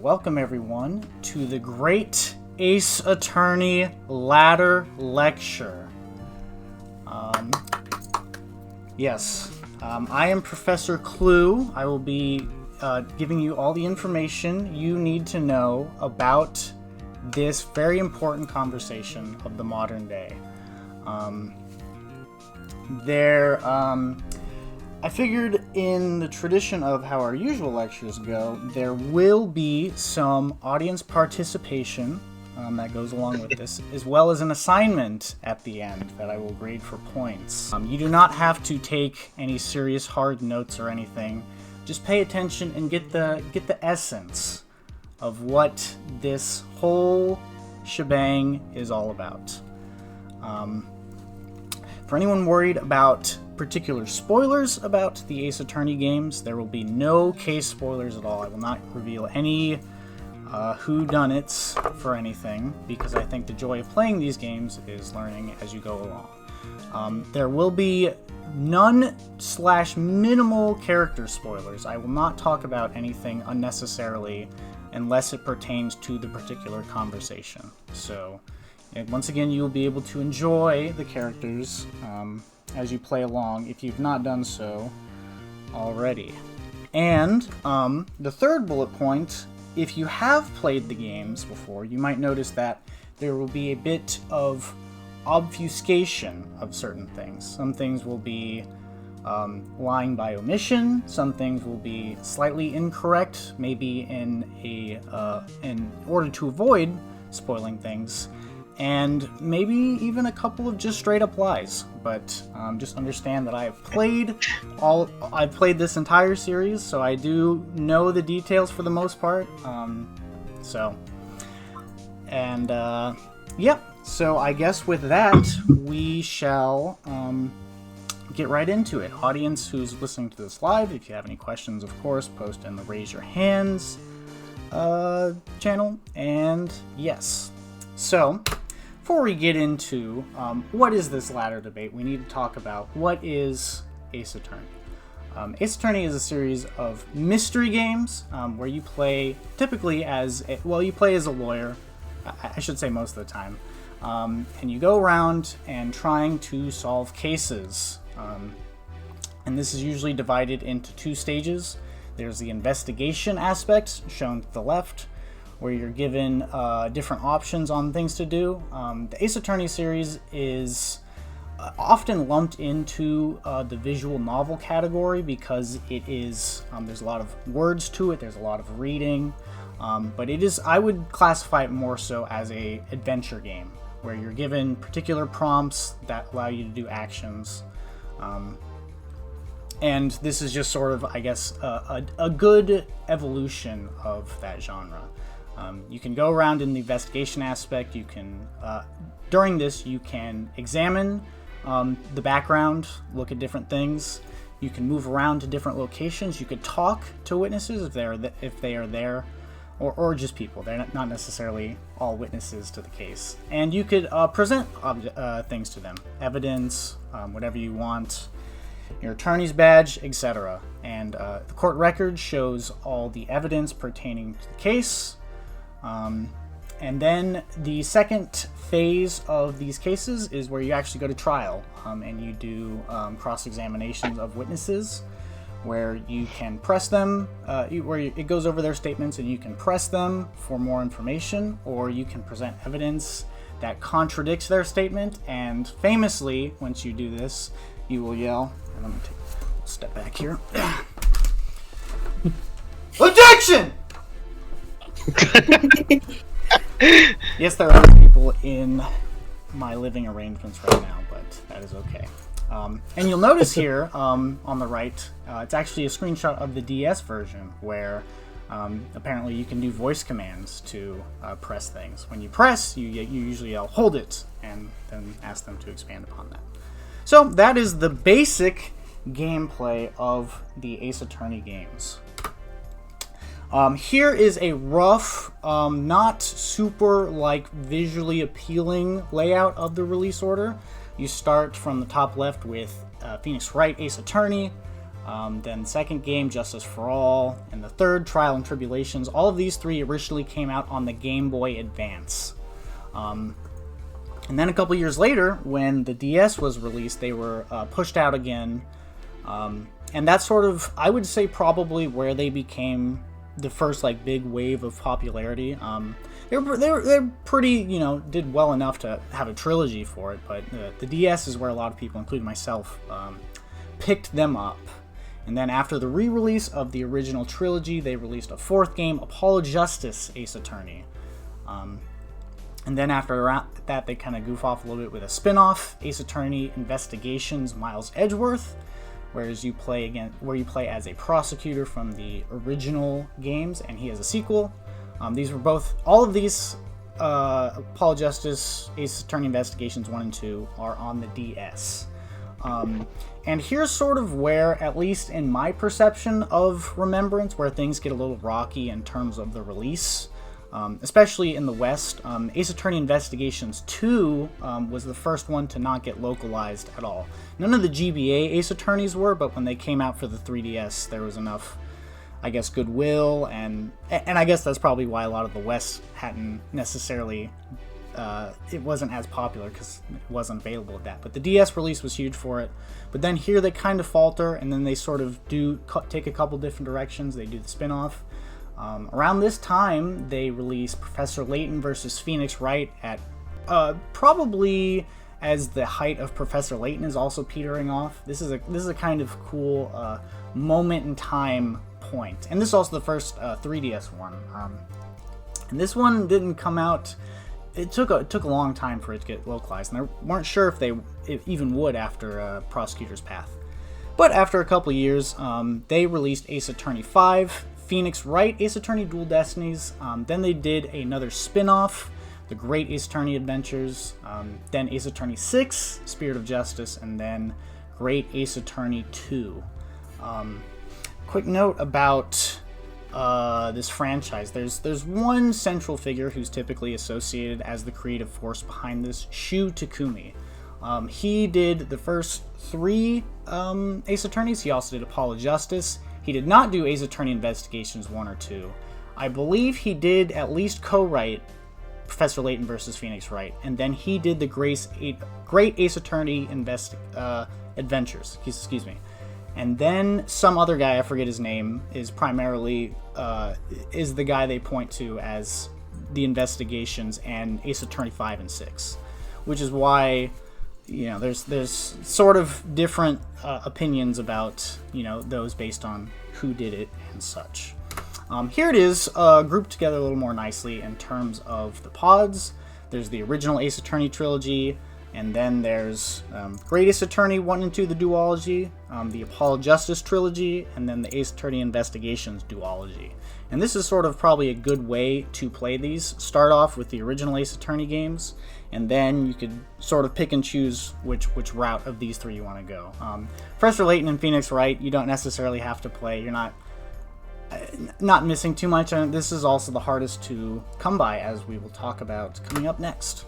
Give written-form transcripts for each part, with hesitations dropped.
Welcome everyone to the Great Ace Attorney Ladder Lecture. I am Professor Clue. I will be giving you all the information you need to know about this very important conversation of the modern day. I figured in the tradition of how our usual lectures go, there will be some audience participation that goes along with this, as well as an assignment at the end that I will grade for points. You do not have to take any serious hard notes or anything. Just pay attention and get the essence of what this whole shebang is all about. For anyone worried about particular spoilers about the Ace Attorney games, there will be no case spoilers at all. I will not reveal any whodunits for anything, because I think the joy of playing these games is learning as you go along. There will be none/minimal character spoilers. I will not talk about anything unnecessarily unless it pertains to the particular conversation. So, once again, you will be able to enjoy the characters as you play along, if you've not done so already. And the third bullet point, if you have played the games before, you might notice that there will be a bit of obfuscation of certain things. Some things will be lying by omission, some things will be slightly incorrect, maybe in order to avoid spoiling things, and maybe even a couple of just straight up lies. But just understand that I've played this entire series, so I do know the details for the most part. So I guess with that, we shall get right into it. Audience who's listening to this live, if you have any questions, of course, post in the Raise Your Hands channel. And yes, so before we get into what is this ladder debate, we need to talk about what is Ace Attorney. Ace Attorney is a series of mystery games where you play typically you play as a lawyer, I should say most of the time, and you go around and trying to solve cases. And this is usually divided into two stages. There's the investigation aspect, shown to the left, where you're given different options on things to do. The Ace Attorney series is often lumped into the visual novel category because it is, there's a lot of words to it, there's a lot of reading, but I would classify it more so as a adventure game, where you're given particular prompts that allow you to do actions. And this is just sort of, I guess, a good evolution of that genre. You can go around in the investigation aspect. You can, during this, you can examine the background, look at different things. You can move around to different locations. You could talk to witnesses if they are there, or just people. They're not necessarily all witnesses to the case. And you could present things to them, evidence, whatever you want, your attorney's badge, etc. And the court record shows all the evidence pertaining to the case. And then the second phase of these cases is where you actually go to trial, and you do cross-examinations of witnesses, where you can press them, it goes over their statements and you can press them for more information, or you can present evidence that contradicts their statement. And famously, once you do this, you will yell, and let me take a step back here. Objection! Yes, there are people in my living arrangements right now, but that is okay. And you'll notice here on the right, it's actually a screenshot of the DS version, where apparently you can do voice commands to press things. When you press, you usually yell, "Hold it," and then ask them to expand upon that. So that is the basic gameplay of the Ace Attorney games. Here is a rough, not super visually appealing layout of the release order. You start from the top left with Phoenix Wright Ace Attorney, Then second game, Justice for All, and the third, Trial and Tribulations. All of these three originally came out on the Game Boy Advance. And then a couple years later, when the DS was released, they were pushed out again. And that's sort of, I would say, probably where they became the first like big wave of popularity. They're pretty, did well enough to have a trilogy for it, but the DS is where a lot of people, including myself, picked them up. And then after the re-release of the original trilogy, they released a fourth game, Apollo Justice Ace Attorney. And then after that, they kind of goof off a little bit with a spin-off, Ace Attorney Investigations Miles Edgeworth, where you play as a prosecutor from the original games, and he has a sequel. All of these Apollo Justice Ace Attorney Investigations 1 and 2 are on the DS. And here's sort of where, at least in my perception of Remembrance, where things get a little rocky in terms of the release. Especially in the West. Ace Attorney Investigations 2 was the first one to not get localized at all. None of the GBA Ace Attorneys were, but when they came out for the 3DS, there was enough, I guess, goodwill, and I guess that's probably why a lot of the West hadn't necessarily, it wasn't as popular because it wasn't available at that. But the DS release was huge for it. But then here they kind of falter, and then they sort of do take a couple different directions. They do the spin-off. Around this time, they released Professor Layton versus Phoenix Wright at probably as the height of Professor Layton is also petering off. This is a kind of cool moment in time point, and this is also the first 3DS one. And this one didn't come out. It took a long time for it to get localized, and they weren't sure if they even would after Prosecutor's Path. But after a couple years, they released Ace Attorney 5. Phoenix Wright Ace Attorney Dual Destinies. Then they did another spin-off, The Great Ace Attorney Adventures. Then Ace Attorney 6, Spirit of Justice, and then Great Ace Attorney 2. Quick note about this franchise. There's one central figure who's typically associated as the creative force behind this, Shu Takumi. He did the first 3 Ace Attorneys. He also did Apollo Justice. He did not do Ace Attorney Investigations 1 or 2. I believe he did at least co-write Professor Layton versus Phoenix Wright, and then he did the Great Ace Attorney Adventures. Excuse me. And then some other guy, I forget his name, is primarily is the guy they point to as the Investigations and Ace Attorney 5 and 6, which is why there's sort of different opinions about those based on who did it and such. Here it is grouped together a little more nicely in terms of the pods. There's the original Ace Attorney trilogy, and then there's Great Ace Attorney 1 and 2, the duology, the Apollo Justice trilogy, and then the Ace Attorney Investigations duology. And this is sort of probably a good way to play these. Start off with the original Ace Attorney games, and then you could sort of pick and choose which route of these 3 you want to go. Professor Layton and Phoenix Wright, you don't necessarily have to play. You're not missing too much, and this is also the hardest to come by, as we will talk about coming up next.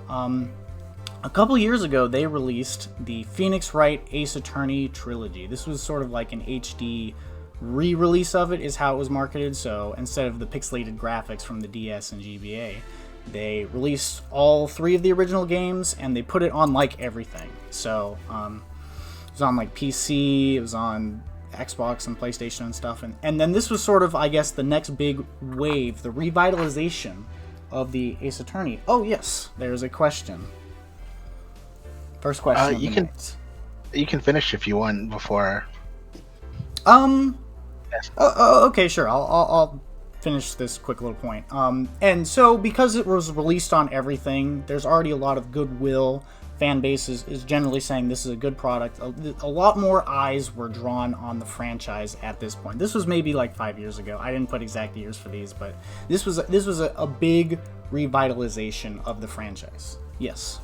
A couple years ago, they released the Phoenix Wright Ace Attorney trilogy. This was sort of like an HD re-release of it, is how it was marketed. So instead of the pixelated graphics from the DS and GBA, they released all 3 of the original games, and they put it on like everything. So it was on like PC, it was on Xbox and PlayStation and stuff. And then this was sort of, I guess, the next big wave, the revitalization of the Ace Attorney. Oh yes, there's a question. First question. You can finish if you want before. Yes. Okay, sure. I'll finish this quick little point. And so because it was released on everything, there's already a lot of goodwill. Fan base is generally saying this is a good product. A lot more eyes were drawn on the franchise at this point. This was maybe like 5 years ago. I didn't put exact years for these, but this was a big revitalization of the franchise. Yes.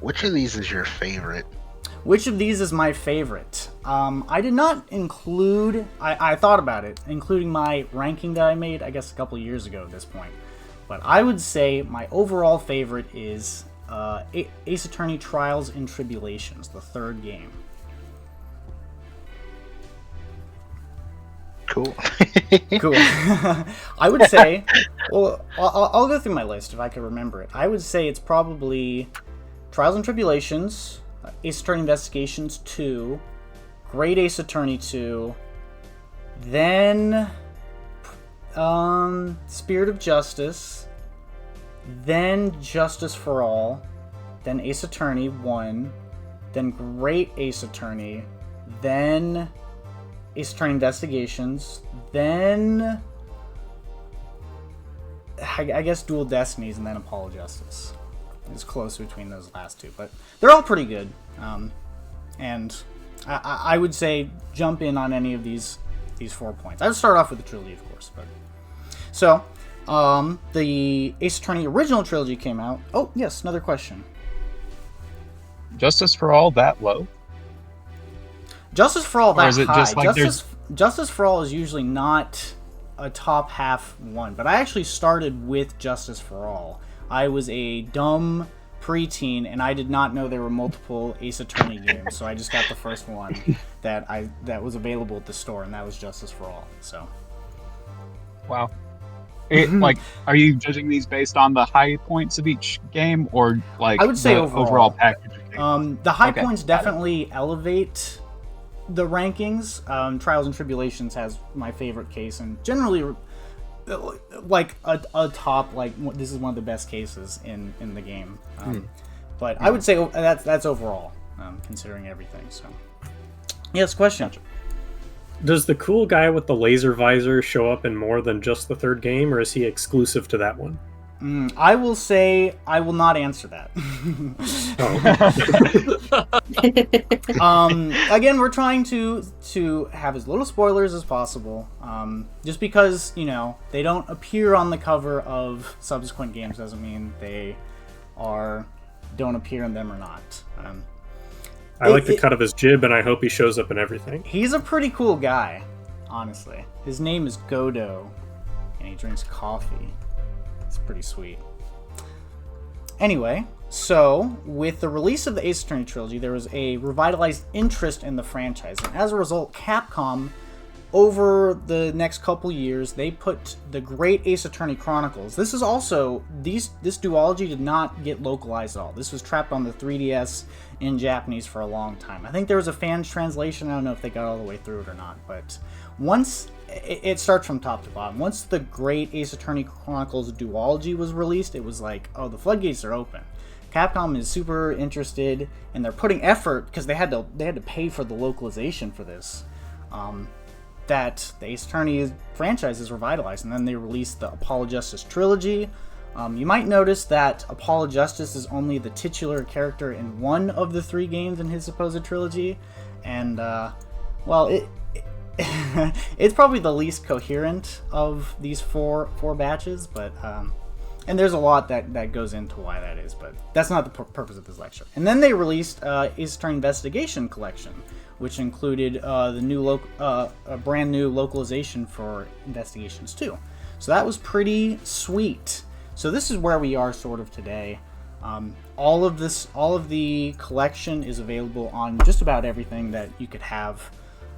Which of these is your favorite? Which of these is my favorite? I did not include... I thought about it, including my ranking that I made, I guess, a couple years ago at this point. But I would say my overall favorite is Ace Attorney Trials and Tribulations, the third game. Cool. Cool. I would say, well, I'll go through my list if I can remember it. I would say it's probably Trials and Tribulations, Ace Attorney Investigations 2, Great Ace Attorney 2, then Spirit of Justice, then Justice for All, then Ace Attorney 1, then Great Ace Attorney, then Ace Attorney Investigations, then I guess Dual Destinies, and then Apollo Justice. It's close between those last two, but they're all pretty good. And I would say jump in on any of these 4 points. I would start off with the trilogy, of course. But so the Ace Attorney original trilogy came out. Oh yes, another question. Justice for All that low? Justice for All that is it high. just like Justice for All is usually not a top half one, but I actually started with Justice for All. I was a dumb preteen, and I did not know there were multiple Ace Attorney games, so I just got the first one that was available at the store, and that was Justice for All. So, wow. Like, are you judging these based on the high points of each game, or like I would say the overall package? The high points definitely elevate the rankings. Trials and Tribulations has my favorite case, and generally, like a top, like this is one of the best cases in the game. But I would say that's overall, considering everything. So, yes, question. Gotcha. Does the cool guy with the laser visor show up in more than just the third game, or is he exclusive to that one? I will say I will not answer that. Again, we're trying to have as little spoilers as possible. Just because, they don't appear on the cover of subsequent games doesn't mean they don't appear in them or not. I like the cut of his jib, and I hope he shows up in everything. He's a pretty cool guy, honestly. His name is Godo, and he drinks coffee. It's pretty sweet. Anyway, so with the release of the Ace Attorney trilogy, there was a revitalized interest in the franchise, and as a result, Capcom, over the next couple years, they put the Great Ace Attorney Chronicles. This is also this duology did not get localized at all. This was trapped on the 3DS in Japanese for a long time. I think there was a fan translation. I don't know if they got all the way through it or not, but once it starts from top to bottom. Once the Great Ace Attorney Chronicles duology was released, it was like, oh, the floodgates are open. Capcom is super interested, and they're putting effort because they had to pay for the localization for this. That the Ace Attorney franchise is revitalized, and then they released the Apollo Justice trilogy. You might notice that Apollo Justice is only the titular character in one of the 3 games in his supposed trilogy, and it's probably the least coherent of these four batches, but and there's a lot that goes into why that is, but that's not the purpose of this lecture. And then they released Ace Attorney Investigation Collection, which included a brand new localization for Investigations 2. So that was pretty sweet. So this is where we are sort of today. All of the collection is available on just about everything that you could have.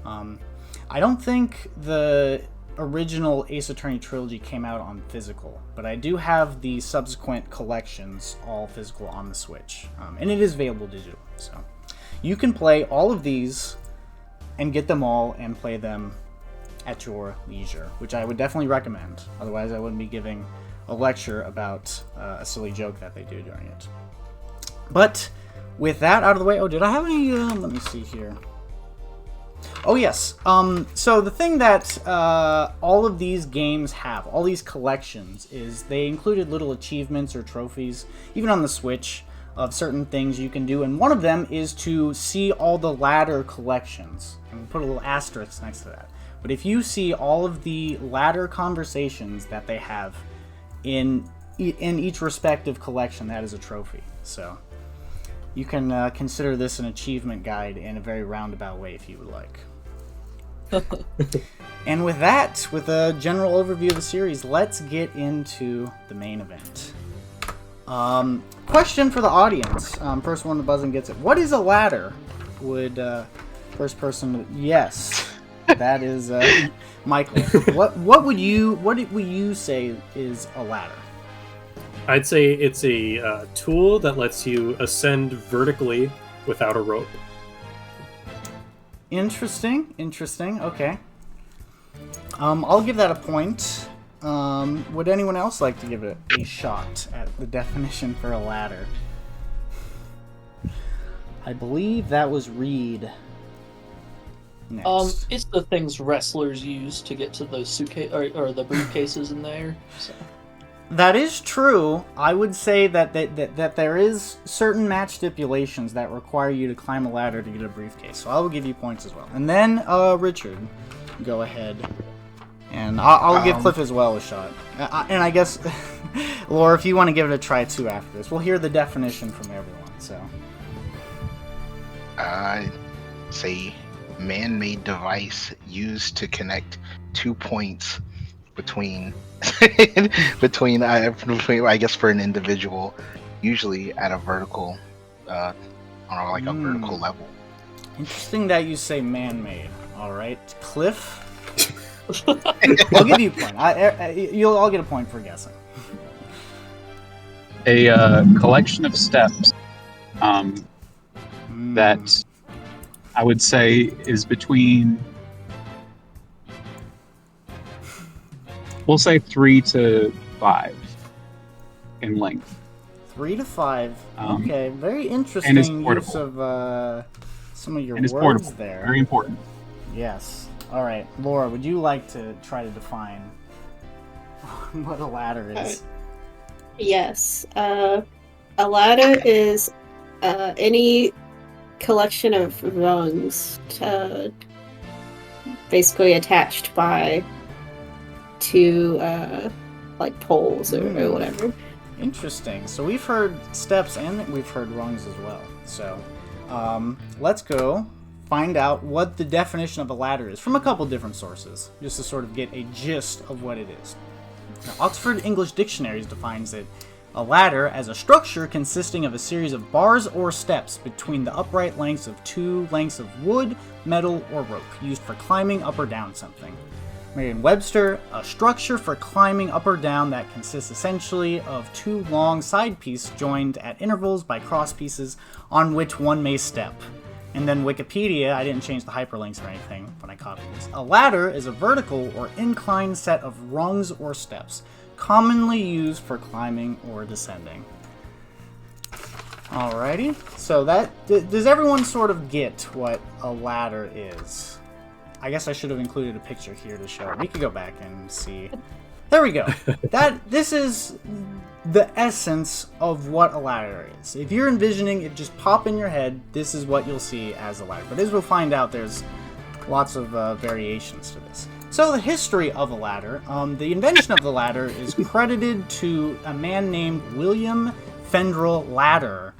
I don't think the original Ace Attorney trilogy came out on physical, but I do have the subsequent collections all physical on the Switch, and it is available digital. So you can play all of these and get them all and play them at your leisure, which I would definitely recommend. Otherwise, I wouldn't be giving a lecture about a silly joke that they do during it. But with that out of the way, did I have any? Let me see here. Oh yes. So the thing that all of these games have, all these collections, is they included little achievements or trophies, even on the Switch, of certain things you can do, and one of them is to see all the ladder collections. And we put a little asterisk next to that. But if you see all of the ladder conversations that they have in each respective collection, that is a trophy. So you can consider this an achievement guide in a very roundabout way if you would like. And with that, with a general overview of the series, let's get into the main event. Question for the audience. First one to buzz in gets it. What is a ladder? Would first person... Yes. That is Michael. What would you say is a ladder? I'd say it's a tool that lets you ascend vertically without a rope. Interesting. Okay. I'll give that a point. Would anyone else like to give it a shot at the definition for a ladder? I believe that was Reed. Next. It's the things wrestlers use to get to those suitcase or the briefcases in there. So. That is true. I would say that there is certain match stipulations that require you to climb a ladder to get a briefcase. So I will give you points as well. And then Richard, go ahead. And I'll give Cliff as well a shot. And I guess, Laura, if you want to give it a try too after this, we'll hear the definition from everyone. So I say man-made device used to connect 2 points between I guess for an individual, usually at a vertical on a vertical level. Interesting that you say man-made. All right, Cliff. I'll give you a point. I'll get a point for guessing. A collection of steps that I would say is between, we'll say 3 to 5 in length. 3 to 5. Okay, very and it's interesting portable. use of some of your And it's words portable. there. Very important. Yes. All right, Laura, would you like to try to define what a ladder is? Yes. A ladder is any collection of rungs basically attached by two like poles or whatever. Interesting. So we've heard steps and we've heard rungs as well. So let's go find out what the definition of a ladder is from a couple different sources, just to sort of get a gist of what it is. Now, Oxford English Dictionaries defines it a ladder as a structure consisting of a series of bars or steps between the upright lengths of 2 lengths of wood, metal, or rope, used for climbing up or down something. Merriam-Webster, a structure for climbing up or down that consists essentially of 2 long side pieces joined at intervals by cross pieces on which one may step. And then Wikipedia, I didn't change the hyperlinks or anything when I copied this. A ladder is a vertical or inclined set of rungs or steps, commonly used for climbing or descending. Alrighty, so does everyone sort of get what a ladder is? I guess I should have included a picture here to show. We could go back and see. There we go. This is the essence of what a ladder is. If you're envisioning it just pop in your head, this is what you'll see as a ladder. But as we'll find out, there's lots of variations to this. So the history of a ladder, the invention of the ladder is credited to a man named William Fendrel Ladder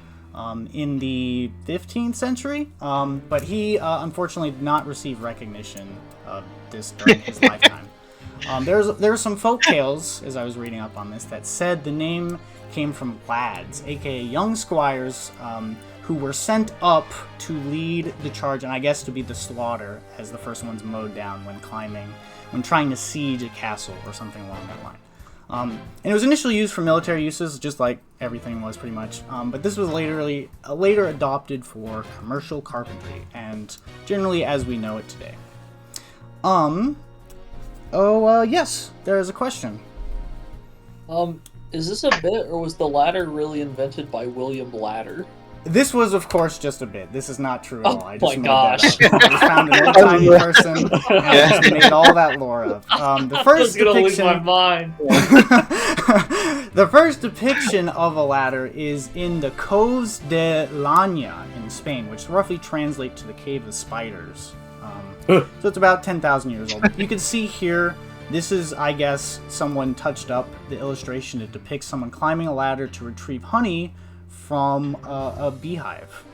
in the 15th century, but he unfortunately did not receive recognition of this during his lifetime. There were some folk tales, as I was reading up on this, that said the name came from lads, aka young squires, who were sent up to lead the charge, and I guess to be the slaughter, as the first ones mowed down when trying to siege a castle or something along that line. And it was initially used for military uses, just like everything was pretty much, but this was later adopted for commercial carpentry, and generally as we know it today. Yes, there is a question. Is this a bit, or was the ladder really invented by William Ladder? This was, of course, just a bit. This is not true at all. I just my made gosh. that up. I just found an old-timey person, and I just made all that lore up. The first I was gonna lose depiction... my mind. The first depiction of a ladder is in the Coves de Lanya in Spain, which roughly translates to the Cave of Spiders. So it's about 10,000 years old. You can see here, this is, I guess, someone touched up the illustration to depict someone climbing a ladder to retrieve honey from a beehive.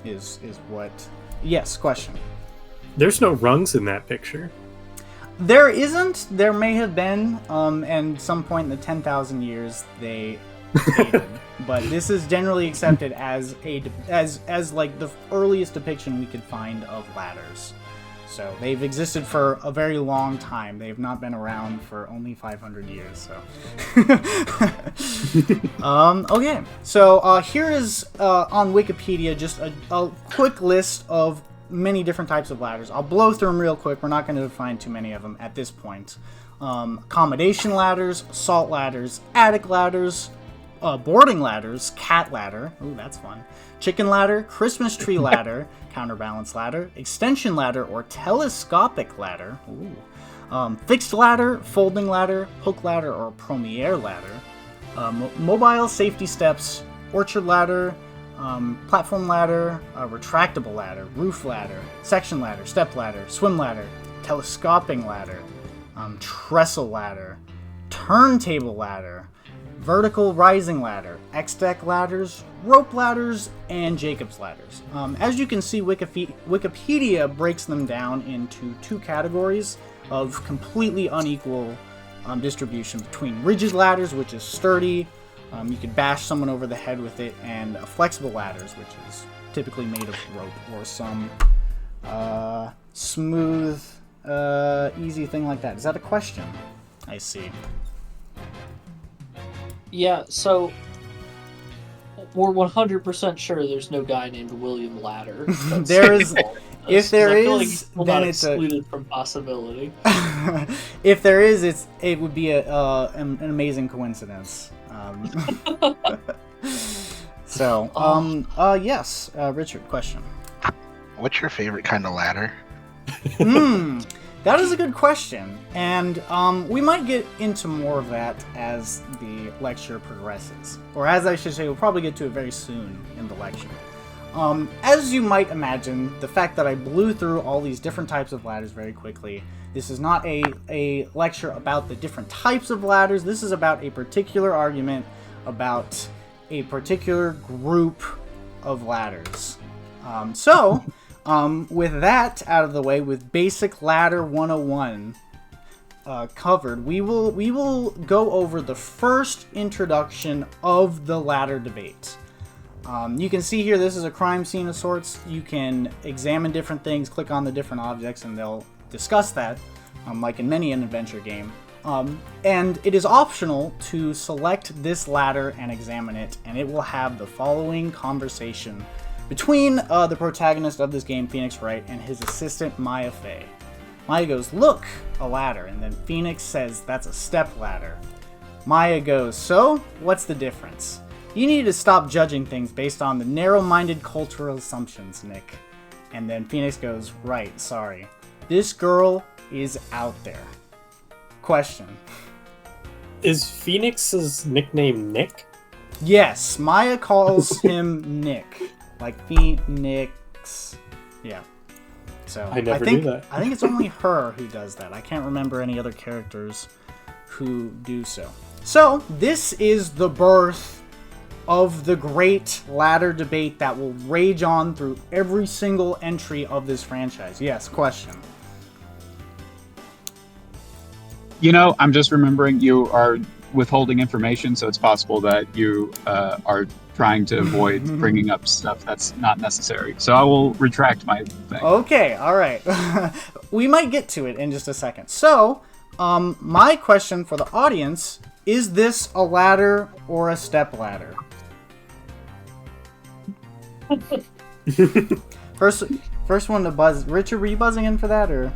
Is what... Yes, question. There's no rungs in that picture. There isn't. There may have been, and some point in the 10,000 years they stated. But this is generally accepted as like the earliest depiction we could find of ladders. So they've existed for a very long time. They've not been around for only 500 years. So, okay. So here is on Wikipedia just a quick list of many different types of ladders. I'll blow through them real quick. We're not going to define too many of them at this point. Accommodation ladders, salt ladders, attic ladders, boarding ladders, cat ladder. Ooh, that's fun. Chicken ladder, Christmas tree ladder, counterbalance ladder, extension ladder or telescopic ladder. Ooh. Fixed ladder, folding ladder, hook ladder or premier ladder. Mobile safety steps, orchard ladder, platform ladder, retractable ladder, roof ladder, section ladder, step ladder, swim ladder, telescoping ladder, trestle ladder, turntable ladder, vertical rising ladder, X-deck ladders, rope ladders, and Jacob's ladders. As you can see, Wikipedia breaks them down into two categories of completely unequal distribution between rigid ladders, which is sturdy, you could bash someone over the head with it, and flexible ladders, which is typically made of rope or some smooth, easy thing like that. Is that a question? I see. Yeah, so we're 100% sure there's no guy named William Ladder. There is, if there is, like then not it's excluded from possibility. if there is, it would be an amazing coincidence. Yes, Richard, question. What's your favorite kind of ladder? That is a good question, and we might get into more of that as the lecture progresses. Or as I should say, we'll probably get to it very soon in the lecture. As you might imagine, the fact that I blew through all these different types of ladders very quickly, this is not a lecture about the different types of ladders. This is about a particular argument about a particular group of ladders. With that out of the way, with Basic Ladder 101 covered, we will go over the first introduction of the ladder debate. You can see here this is a crime scene of sorts. You can examine different things, click on the different objects, and they'll discuss that, like in many an adventure game. And it is optional to select this ladder and examine it, and it will have the following conversation between the protagonist of this game, Phoenix Wright, and his assistant, Maya Fey. Maya goes, "Look, a ladder," and then Phoenix says, "That's a step ladder." Maya goes, "So, what's the difference? You need to stop judging things based on the narrow-minded cultural assumptions, Nick." And then Phoenix goes, "Right, sorry. This girl is out there." Question. Is Phoenix's nickname Nick? Yes, Maya calls him Nick. Like Phoenix. Yeah. So I never knew that. I think it's only her who does that. I can't remember any other characters who do so. So, this is the birth of the great ladder debate that will rage on through every single entry of this franchise. Yes, question. You know, I'm just remembering you are withholding information, so it's possible that you are trying to avoid bringing up stuff that's not necessary. So I will retract my thing. Okay, all right. We might get to it in just a second. So, my question for the audience, is this a ladder or a step ladder? First one to buzz. Richard, were you buzzing in for that, or?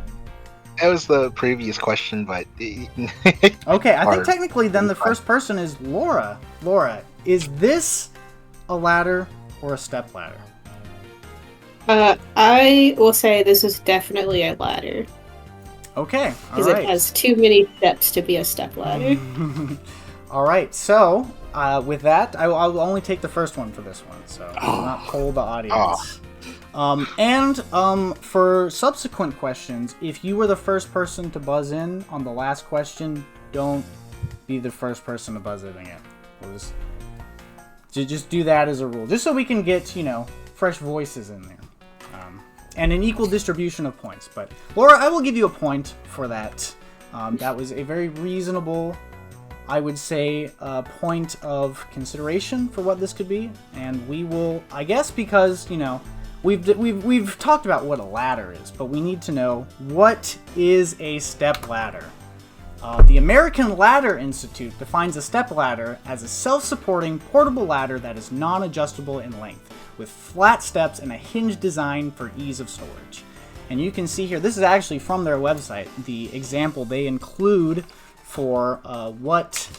That was the previous question, but okay, I think technically then the first person is Laura. Laura, is this a ladder or a step ladder? I will say this is definitely a ladder. Okay, all because right. it has too many steps to be a step ladder. All right, so with that, I'll only take the first one for this one, so I will not poll the audience. For subsequent questions, if you were the first person to buzz in on the last question, don't be the first person to buzz in again. We'll just do that as a rule, just so we can get, fresh voices in there. And an equal distribution of points. But Laura, I will give you a point for that. That was a very reasonable, I would say, point of consideration for what this could be. And we will, I guess, because, we've talked about what a ladder is, but we need to know what is a stepladder. The American Ladder Institute defines a stepladder as a self-supporting portable ladder that is non-adjustable in length, with flat steps and a hinged design for ease of storage. And you can see here, this is actually from their website, the example they include for what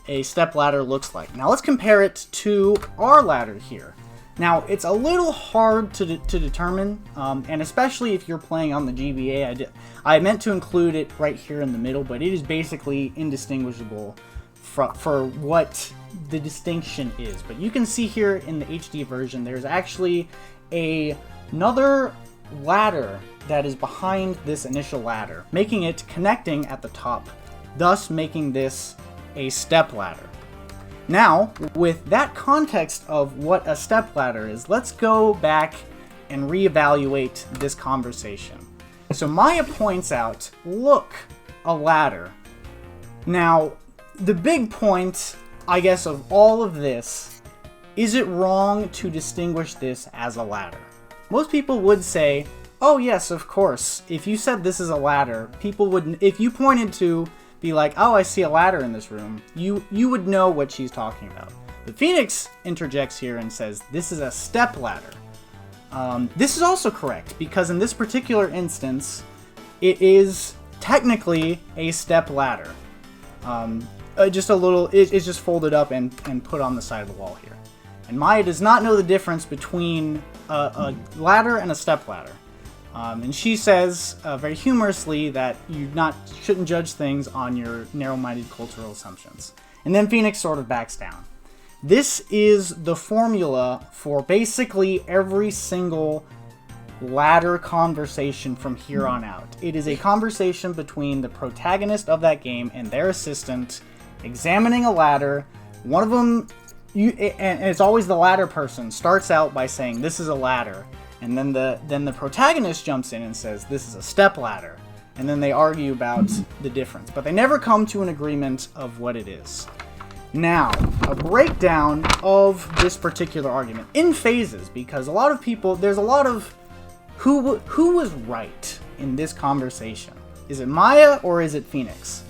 a stepladder looks like. Now let's compare it to our ladder here. Now it's a little hard to determine, and especially if you're playing on the GBA, I meant to include it right here in the middle, but it is basically indistinguishable for what the distinction is. But you can see here in the HD version, there's actually another ladder that is behind this initial ladder, making it connecting at the top, thus making this a stepladder. Now, with that context of what a stepladder is, let's go back and reevaluate this conversation. So Maya points out, look, a ladder. Now, the big point, I guess, of all of this, is it wrong to distinguish this as a ladder? Most people would say, oh yes, of course. If you said this is a ladder, people would, if you pointed to, be like, oh, I see a ladder in this room, you would know what she's talking about. But Phoenix interjects here and says, this is a stepladder. This is also correct, because in this particular instance, it is technically a stepladder. Just a little, it's just folded up and put on the side of the wall here. And Maya does not know the difference between a ladder and a stepladder. And she says, very humorously, that you shouldn't judge things on your narrow-minded cultural assumptions. And then Phoenix sort of backs down. This is the formula for basically every single ladder conversation from here on out. It is a conversation between the protagonist of that game and their assistant, examining a ladder. One of them, and it's always the ladder person, starts out by saying, this is a ladder. And then the protagonist jumps in and says, this is a stepladder. And then they argue about the difference. But they never come to an agreement of what it is. Now, a breakdown of this particular argument in phases, because a lot of people, there's a lot of who was right in this conversation. Is it Maya or is it Phoenix?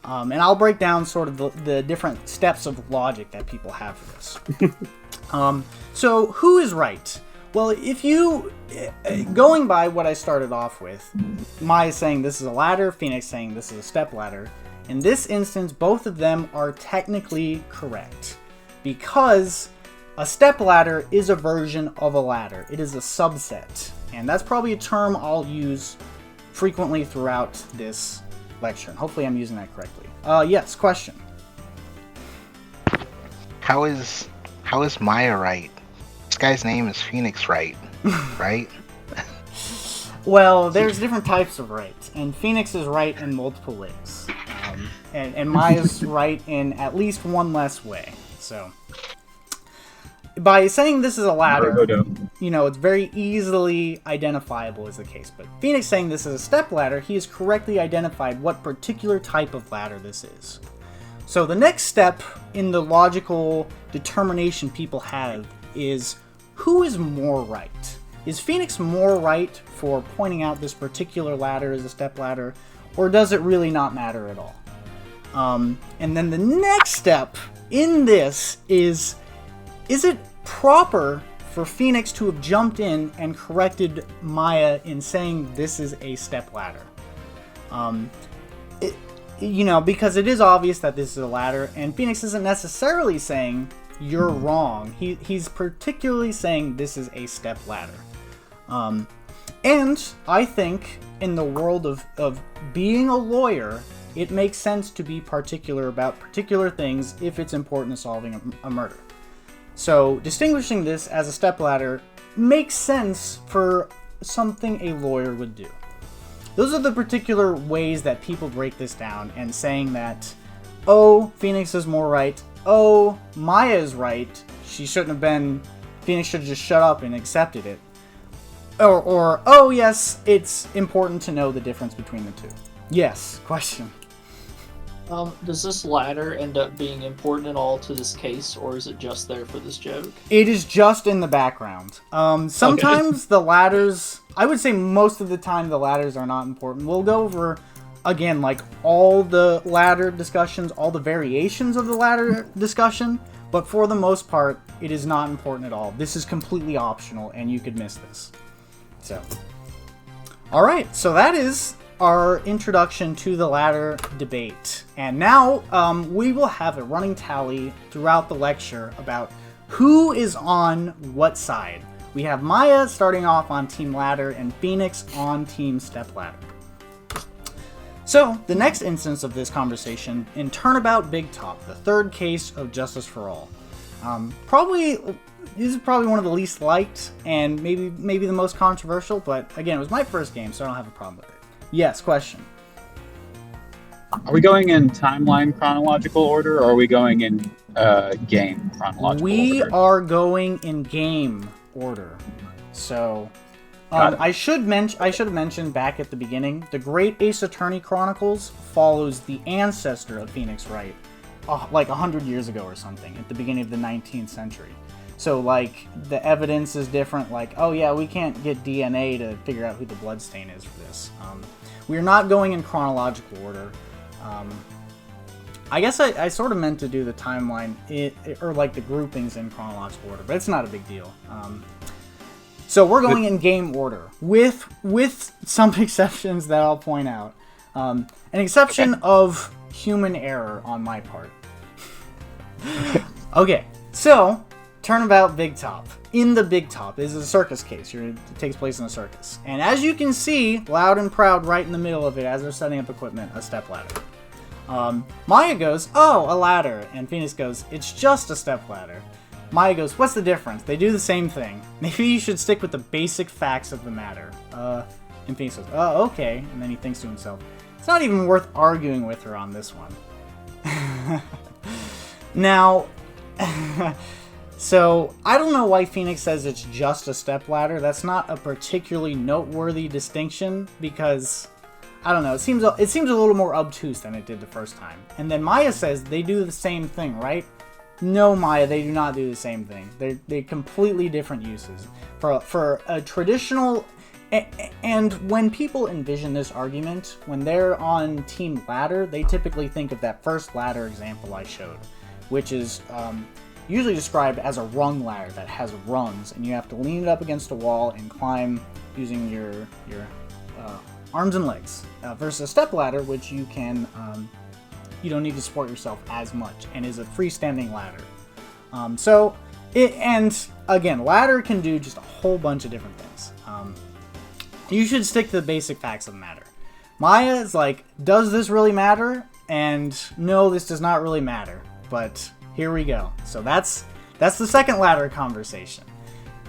And I'll break down sort of the different steps of logic that people have for this. So who is right? Well, if you, going by what I started off with, Maya saying this is a ladder, Phoenix saying this is a stepladder, in this instance, both of them are technically correct. Because a stepladder is a version of a ladder. It is a subset. And that's probably a term I'll use frequently throughout this lecture. And hopefully I'm using that correctly. Yes, question. How is Maya right? This guy's name is Phoenix Wright, right? Well, there's different types of right, and Phoenix is right in multiple ways, and Maya's right in at least one less way. So, by saying this is a ladder, you know, it's very easily identifiable as the case. But Phoenix saying this is a stepladder, he has correctly identified what particular type of ladder this is. So the next step in the logical determination people have is, who is more right? Is Phoenix more right for pointing out this particular ladder as a stepladder, or does it really not matter at all? And then the next step in this is it proper for Phoenix to have jumped in and corrected Maya in saying this is a stepladder? You know, because it is obvious that this is a ladder, and Phoenix isn't necessarily saying you're wrong. He's particularly saying this is a step ladder. And I think in the world of being a lawyer, it makes sense to be particular about particular things if it's important to solving a murder. So distinguishing this as a stepladder makes sense for something a lawyer would do. Those are the particular ways that people break this down, and saying that, oh, Phoenix is more right, oh, Maya is right, she shouldn't have been, Phoenix should have just shut up and accepted it. Or oh yes, it's important to know the difference between the two. Yes, question. Does this ladder end up being important at all to this case, or is it just there for this joke? It is just in the background. Sometimes the ladders, I would say most of the time the ladders are not important. We'll go over, again, like all the ladder discussions, all the variations of the ladder discussion, but for the most part, it is not important at all. This is completely optional, and you could miss this. So, alright, so that is our introduction to the ladder debate. And now we will have a running tally throughout the lecture about who is on what side. We have Maya starting off on Team Ladder and Phoenix on Team Stepladder. So, the next instance of this conversation, in Turnabout Big Top, the third case of Justice for All. This is probably one of the least liked, and maybe the most controversial, but again, it was my first game, so I don't have a problem with it. Yes, question. Are we going in timeline chronological order, or are we going in game chronological We order? are going in game order. So, I should have mentioned back at the beginning, the Great Ace Attorney Chronicles follows the ancestor of Phoenix Wright, like 100 years ago or something, at the beginning of the 19th century. So, like, the evidence is different, like, oh yeah, we can't get DNA to figure out who the bloodstain is for this. We're not going in chronological order. I guess I sort of meant to do the timeline, or like the groupings in chronological order, but it's not a big deal. So we're going in game order, with some exceptions that I'll point out. An exception of human error on my part. Okay, so Turnabout Big Top. In the Big Top is a circus case. It takes place in a circus. And as you can see, loud and proud right in the middle of it as they're setting up equipment, a stepladder. Maya goes, oh, a ladder. And Phoenix goes, it's just a stepladder. Maya goes, what's the difference? They do the same thing. Maybe you should stick with the basic facts of the matter. And Phoenix goes, oh, okay. And then he thinks to himself, it's not even worth arguing with her on this one. Now... So, I don't know why Phoenix says it's just a stepladder. That's not a particularly noteworthy distinction, because, I don't know, it seems a little more obtuse than it did the first time. And then Maya says they do the same thing, right? No, Maya, they do not do the same thing. They're completely different uses. For a traditional... And when people envision this argument, when they're on Team Ladder, they typically think of that first ladder example I showed, which is... usually described as a rung ladder that has rungs, and you have to lean it up against a wall and climb using your arms and legs. Versus a step ladder, which you can you don't need to support yourself as much, and is a freestanding ladder. And again, ladder can do just a whole bunch of different things. You should stick to the basic facts of the matter. Maya is like, does this really matter? And no, this does not really matter, but here we go. So that's the second ladder conversation.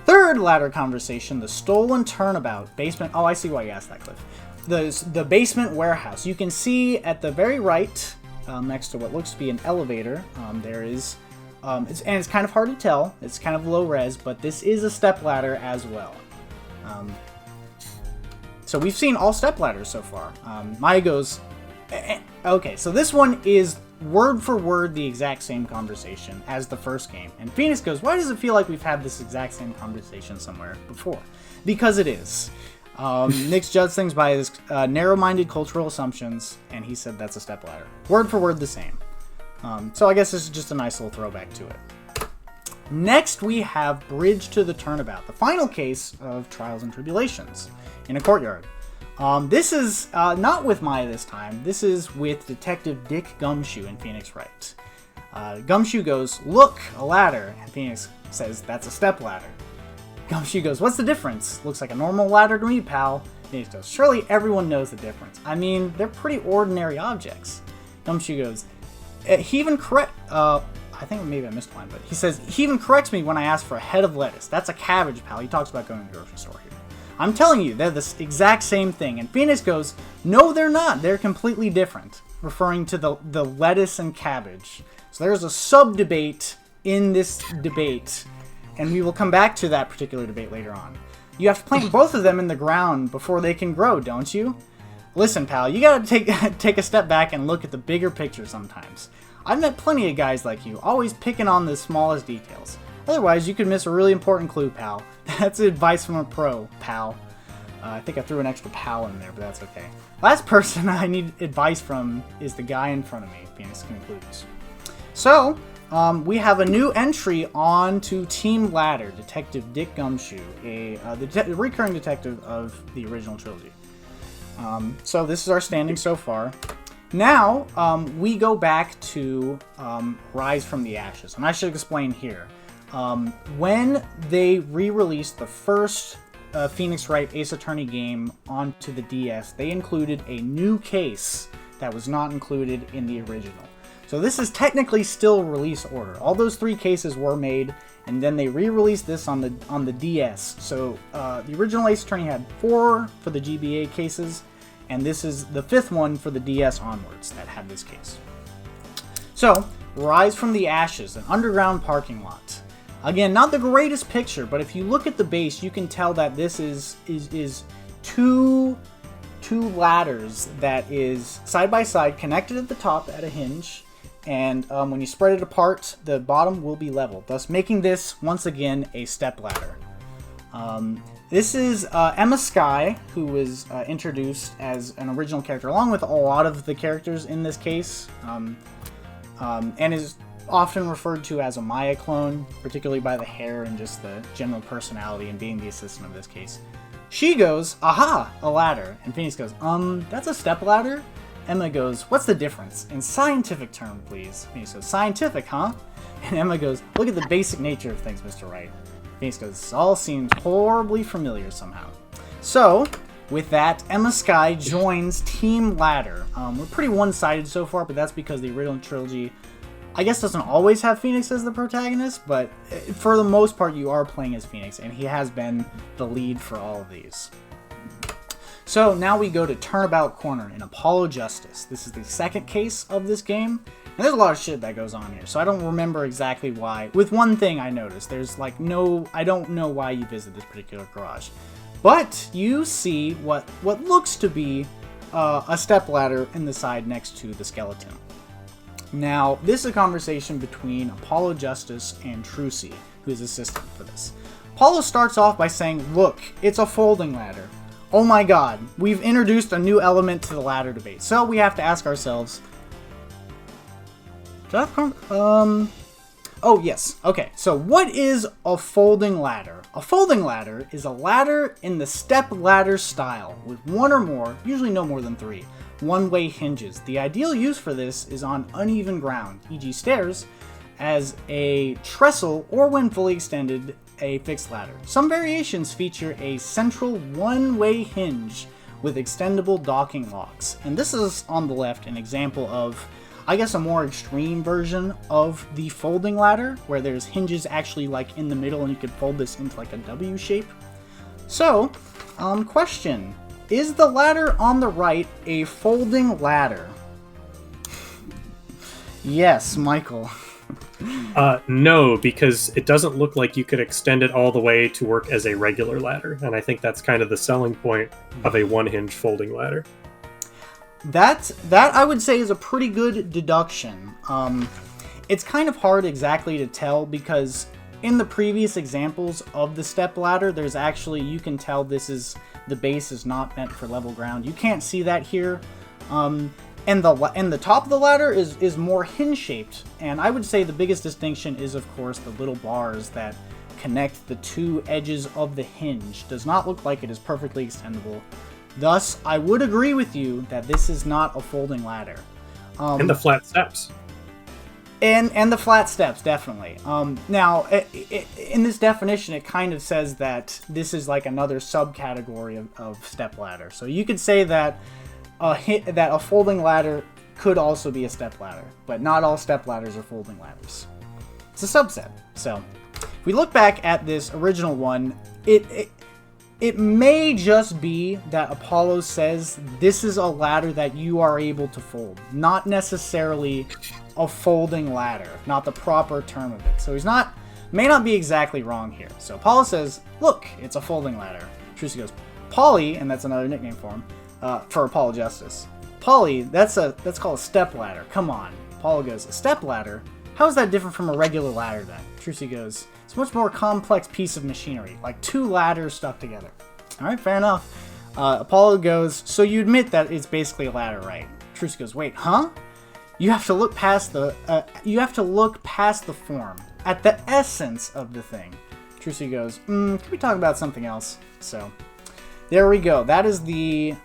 Third ladder conversation, the stolen turnabout basement. Oh, I see why you asked that, Cliff. The basement warehouse. You can see at the very right, next to what looks to be an elevator, there is, it's kind of hard to tell. It's kind of low res, but this is a step ladder as well. So we've seen all step ladders so far. Maya goes, okay, so this one is word for word the exact same conversation as the first game. And Phoenix goes, why does it feel like we've had this exact same conversation somewhere before? Because it is. Nick's judged things by his narrow-minded cultural assumptions, and he said that's a stepladder. Word for word the same. So I guess this is just a nice little throwback to it. Next, we have Bridge to the Turnabout, the final case of Trials and Tribulations in a courtyard. This is not with Maya this time. This is with Detective Dick Gumshoe and Phoenix Wright. Gumshoe goes, look, a ladder. And Phoenix says, that's a step ladder. Gumshoe goes, what's the difference? Looks like a normal ladder to me, pal. Phoenix goes, surely everyone knows the difference. I mean, they're pretty ordinary objects. Gumshoe goes, he even I think maybe I missed one, but he says, he even corrects me when I ask for a head of lettuce. That's a cabbage, pal. He talks about going to the grocery store here. I'm telling you, they're the exact same thing. And Phoenix goes, no, they're not. They're completely different, referring to the lettuce and cabbage. So there's a sub-debate in this debate, and we will come back to that particular debate later on. You have to plant both of them in the ground before they can grow, don't you? Listen, pal, you gotta take a step back and look at the bigger picture sometimes. I've met plenty of guys like you, always picking on the smallest details. Otherwise, you could miss a really important clue, pal. That's advice from a pro, pal. I think I threw an extra pal in there, but that's okay. Last person I need advice from is the guy in front of me, Phoenix concludes. So, we have a new entry onto Team Ladder, Detective Dick Gumshoe, the recurring detective of the original trilogy. So this is our standing so far. Now, we go back to Rise from the Ashes, and I should explain here. When they re-released the first Phoenix Wright Ace Attorney game onto the DS, they included a new case that was not included in the original. So this is technically still release order. All those 3 cases were made, and then they re-released this on the DS. So the original Ace Attorney had 4 for the GBA cases, and this is the 5th one for the DS onwards that had this case. So, Rise from the Ashes, an underground parking lot. Again, not the greatest picture, but if you look at the base, you can tell that this is two ladders that is side by side, connected at the top at a hinge, and when you spread it apart, the bottom will be level, thus making this once again a stepladder. This is Emma Skye, who was introduced as an original character, along with a lot of the characters in this case, and is often referred to as a Maya clone, particularly by the hair and just the general personality and being the assistant of this case. She goes, aha, a ladder. And Phoenix goes, that's a stepladder? Emma goes, what's the difference? In scientific term, please. Phoenix goes, scientific, huh? And Emma goes, look at the basic nature of things, Mr. Wright. Phoenix goes, this all seems horribly familiar somehow. So, with that, Emma Skye joins Team Ladder. We're pretty one-sided so far, but that's because the original trilogy, I guess, doesn't always have Phoenix as the protagonist, but for the most part you are playing as Phoenix, and he has been the lead for all of these. So now we go to Turnabout Corner in Apollo Justice. This is the 2nd case of this game, and there's a lot of shit that goes on here, so I don't remember exactly why. With one thing I noticed, there's like I don't know why you visit this particular garage. But you see what looks to be a stepladder in the side next to the skeleton. Now, this is a conversation between Apollo Justice and Trucy, who is assistant for this. Apollo starts off by saying, look, it's a folding ladder. Oh my god, we've introduced a new element to the ladder debate. So we have to ask ourselves... Oh, yes. Okay, so what is a folding ladder? A folding ladder is a ladder in the step ladder style, with 1 or more, usually no more than 3, one-way hinges. The ideal use for this is on uneven ground, e.g. stairs, as a trestle, or when fully extended, a fixed ladder. Some variations feature a central one-way hinge with extendable docking locks. And this is, on the left, an example of, I guess, a more extreme version of the folding ladder, where there's hinges actually like in the middle and you could fold this into like a W shape. So, question. Is the ladder on the right a folding ladder? Yes, Michael. No, because it doesn't look like you could extend it all the way to work as a regular ladder, and I think that's kind of the selling point of a one-hinge folding ladder. That I would say is a pretty good deduction. It's kind of hard exactly to tell because in the previous examples of the step ladder, there's actually, you can tell the base is not meant for level ground. You can't see that here. And the top of the ladder is more hinge-shaped, and I would say the biggest distinction is, of course, the little bars that connect the 2 edges of the hinge. Does not look like it is perfectly extendable. Thus, I would agree with you that this is not a folding ladder. And the flat steps. And the flat steps, definitely. Now, in this definition, it kind of says that this is like another subcategory of step ladder. So you could say that a folding ladder could also be a step ladder, but not all step ladders are folding ladders. It's a subset. So, if we look back at this original one, it may just be that Apollo says this is a ladder that you are able to fold, not necessarily a folding ladder, not the proper term of it. So may not be exactly wrong here. So Apollo says, look, it's a folding ladder. Trucy goes, Polly, and that's another nickname for him, for Apollo Justice. Polly, that's called a step ladder. Come on. Apollo goes, a step ladder? How is that different from a regular ladder then? Trucy goes, it's a much more complex piece of machinery, like 2 ladders stuck together. All right, fair enough. Apollo goes, so you admit that it's basically a ladder, right? Trucy goes, wait, huh? You have to look past the form, at the essence of the thing. Trucy goes, can we talk about something else? So, there we go. That is the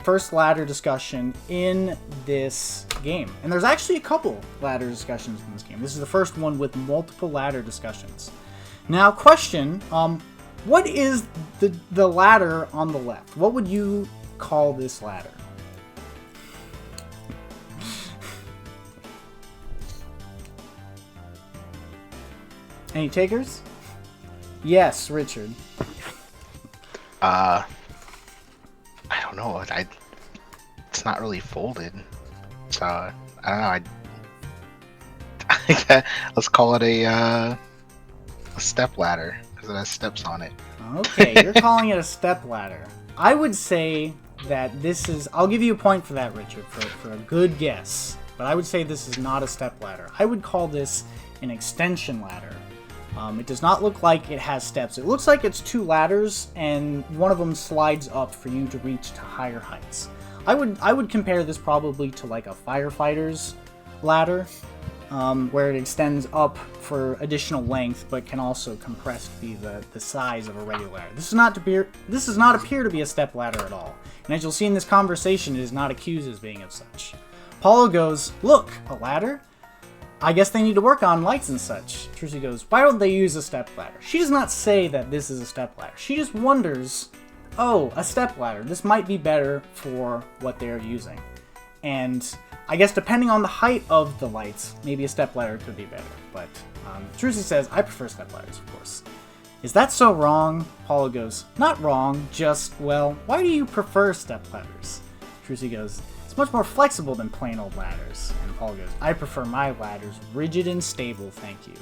first ladder discussion in this game. And there's actually a couple ladder discussions in this game. This is the first one with multiple ladder discussions. Now, question, what is the ladder on the left? What would you call this ladder? Any takers? Yes, Richard. I don't know. It's not really folded, so I don't know. Let's call it a step ladder because it has steps on it. Okay, you're calling it a step ladder. I would say that this is. I'll give you a point for that, Richard, for a good guess. But I would say this is not a step ladder. I would call this an extension ladder. It does not look like it has steps. It looks like it's 2 ladders, and one of them slides up for you to reach to higher heights. I would compare this probably to like a firefighter's ladder, where it extends up for additional length, but can also compress to be the size of a regular ladder. This does not appear to be a step ladder at all. And as you'll see in this conversation, it is not accused as being of such. Paulo goes, look, a ladder? I guess they need to work on lights and such. Trucy goes, why don't they use a step ladder? She does not say that this is a step ladder. She just wonders, oh, a step ladder. This might be better for what they're using. And I guess depending on the height of the lights, maybe a step ladder could be better. But Trucy says, I prefer step ladders, of course. Is that so wrong? Paulo goes, not wrong, just, well, why do you prefer step ladders? Trucy goes, it's much more flexible than plain old ladders. And Paul goes, I prefer my ladders rigid and stable, thank you.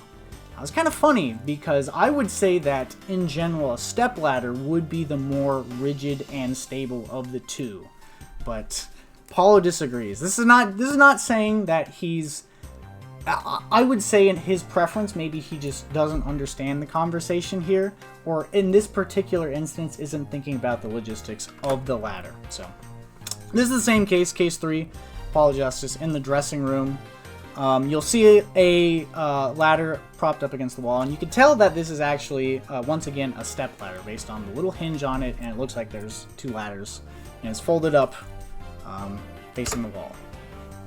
Now, it's kind of funny because I would say that in general a step ladder would be the more rigid and stable of the two. But Paulo disagrees. This is not saying that he's... I would say in his preference, maybe he just doesn't understand the conversation here, or in this particular instance isn't thinking about the logistics of the ladder. So this is the same case 3, Apollo Justice, in the dressing room. You'll see a ladder propped up against the wall, and you can tell that this is actually, once again, a step ladder based on the little hinge on it, and it looks like there's 2 ladders, and it's folded up facing the wall.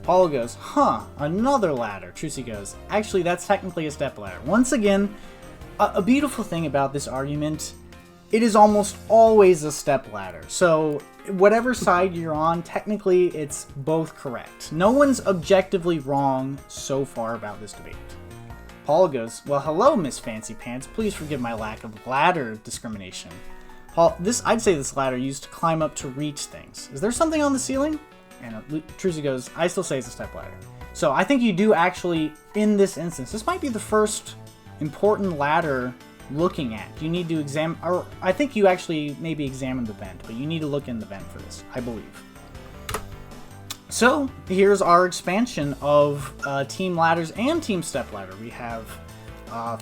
Paulo goes, huh, another ladder. Trucy goes, actually, that's technically a step ladder. Once again, a beautiful thing about this argument, it is almost always a step ladder. So whatever side you're on, technically it's both correct. No one's objectively wrong so far about this debate. Paulo goes, well, hello, Miss Fancy Pants. Please forgive my lack of ladder discrimination. I'd say this ladder used to climb up to reach things. Is there something on the ceiling? And Trucy goes, I still say it's a step ladder. So I think you do actually, in this instance, this might be the first important ladder looking at. You need to examine, or I think you actually maybe examine the vent, but you need to look in the vent for this, I believe. So here's our expansion of Team Ladders and Team Stepladder. We have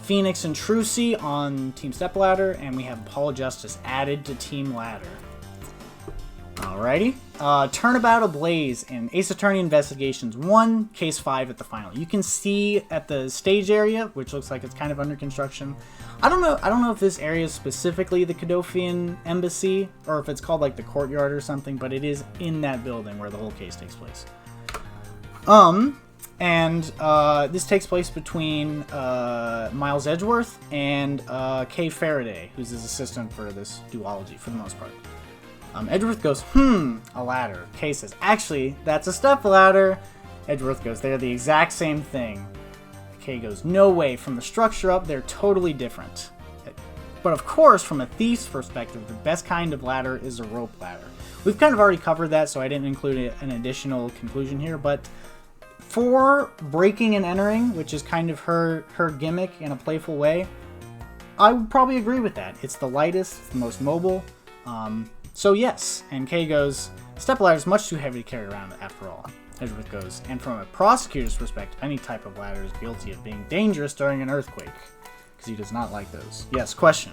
Phoenix and Trucy on Team Stepladder, and we have Apollo Justice added to Team Ladder. Alrighty. Turnabout Ablaze in Ace Attorney Investigations 1, Case 5 at the final. You can see at the stage area, which looks like it's kind of under construction. I don't know if this area is specifically the Cadofian Embassy, or if it's called like the courtyard or something, but it is in that building where the whole case takes place. This takes place between Miles Edgeworth and Kay Faraday, who's his assistant for this duology for the most part. Edgeworth goes, a ladder. Kay says, actually, that's a step ladder. Edgeworth goes, they're the exact same thing. Kay goes, no way, from the structure up, they're totally different. But of course, from a thief's perspective, the best kind of ladder is a rope ladder. We've kind of already covered that, so I didn't include an additional conclusion here, but for breaking and entering, which is kind of her gimmick in a playful way, I would probably agree with that. It's the lightest, it's the most mobile. So yes, and Kay goes, stepladder is much too heavy to carry around after all. Edgeworth goes, and from a prosecutor's perspective, any type of ladder is guilty of being dangerous during an earthquake, because he does not like those. Yes, question.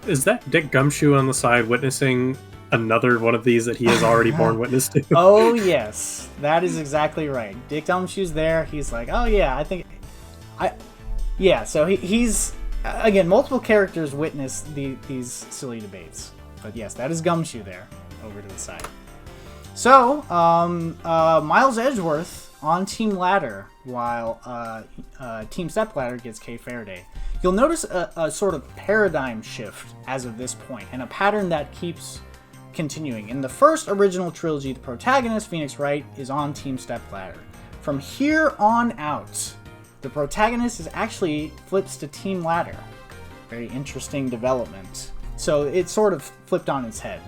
Is that Dick Gumshoe on the side witnessing another one of these that he has already borne witness to? Oh yes, that is exactly right. Dick Gumshoe's there. He's like, oh yeah, so he's again, multiple characters witness these silly debates. But yes, that is Gumshoe there, over to the side. So, Miles Edgeworth on Team Ladder, while Team Stepladder gets Kay Faraday. You'll notice a sort of paradigm shift as of this point, and a pattern that keeps continuing. In the first original trilogy, the protagonist, Phoenix Wright, is on Team Stepladder. From here on out, the protagonist is actually flips to Team Ladder. Very interesting development. So it sort of flipped on its head.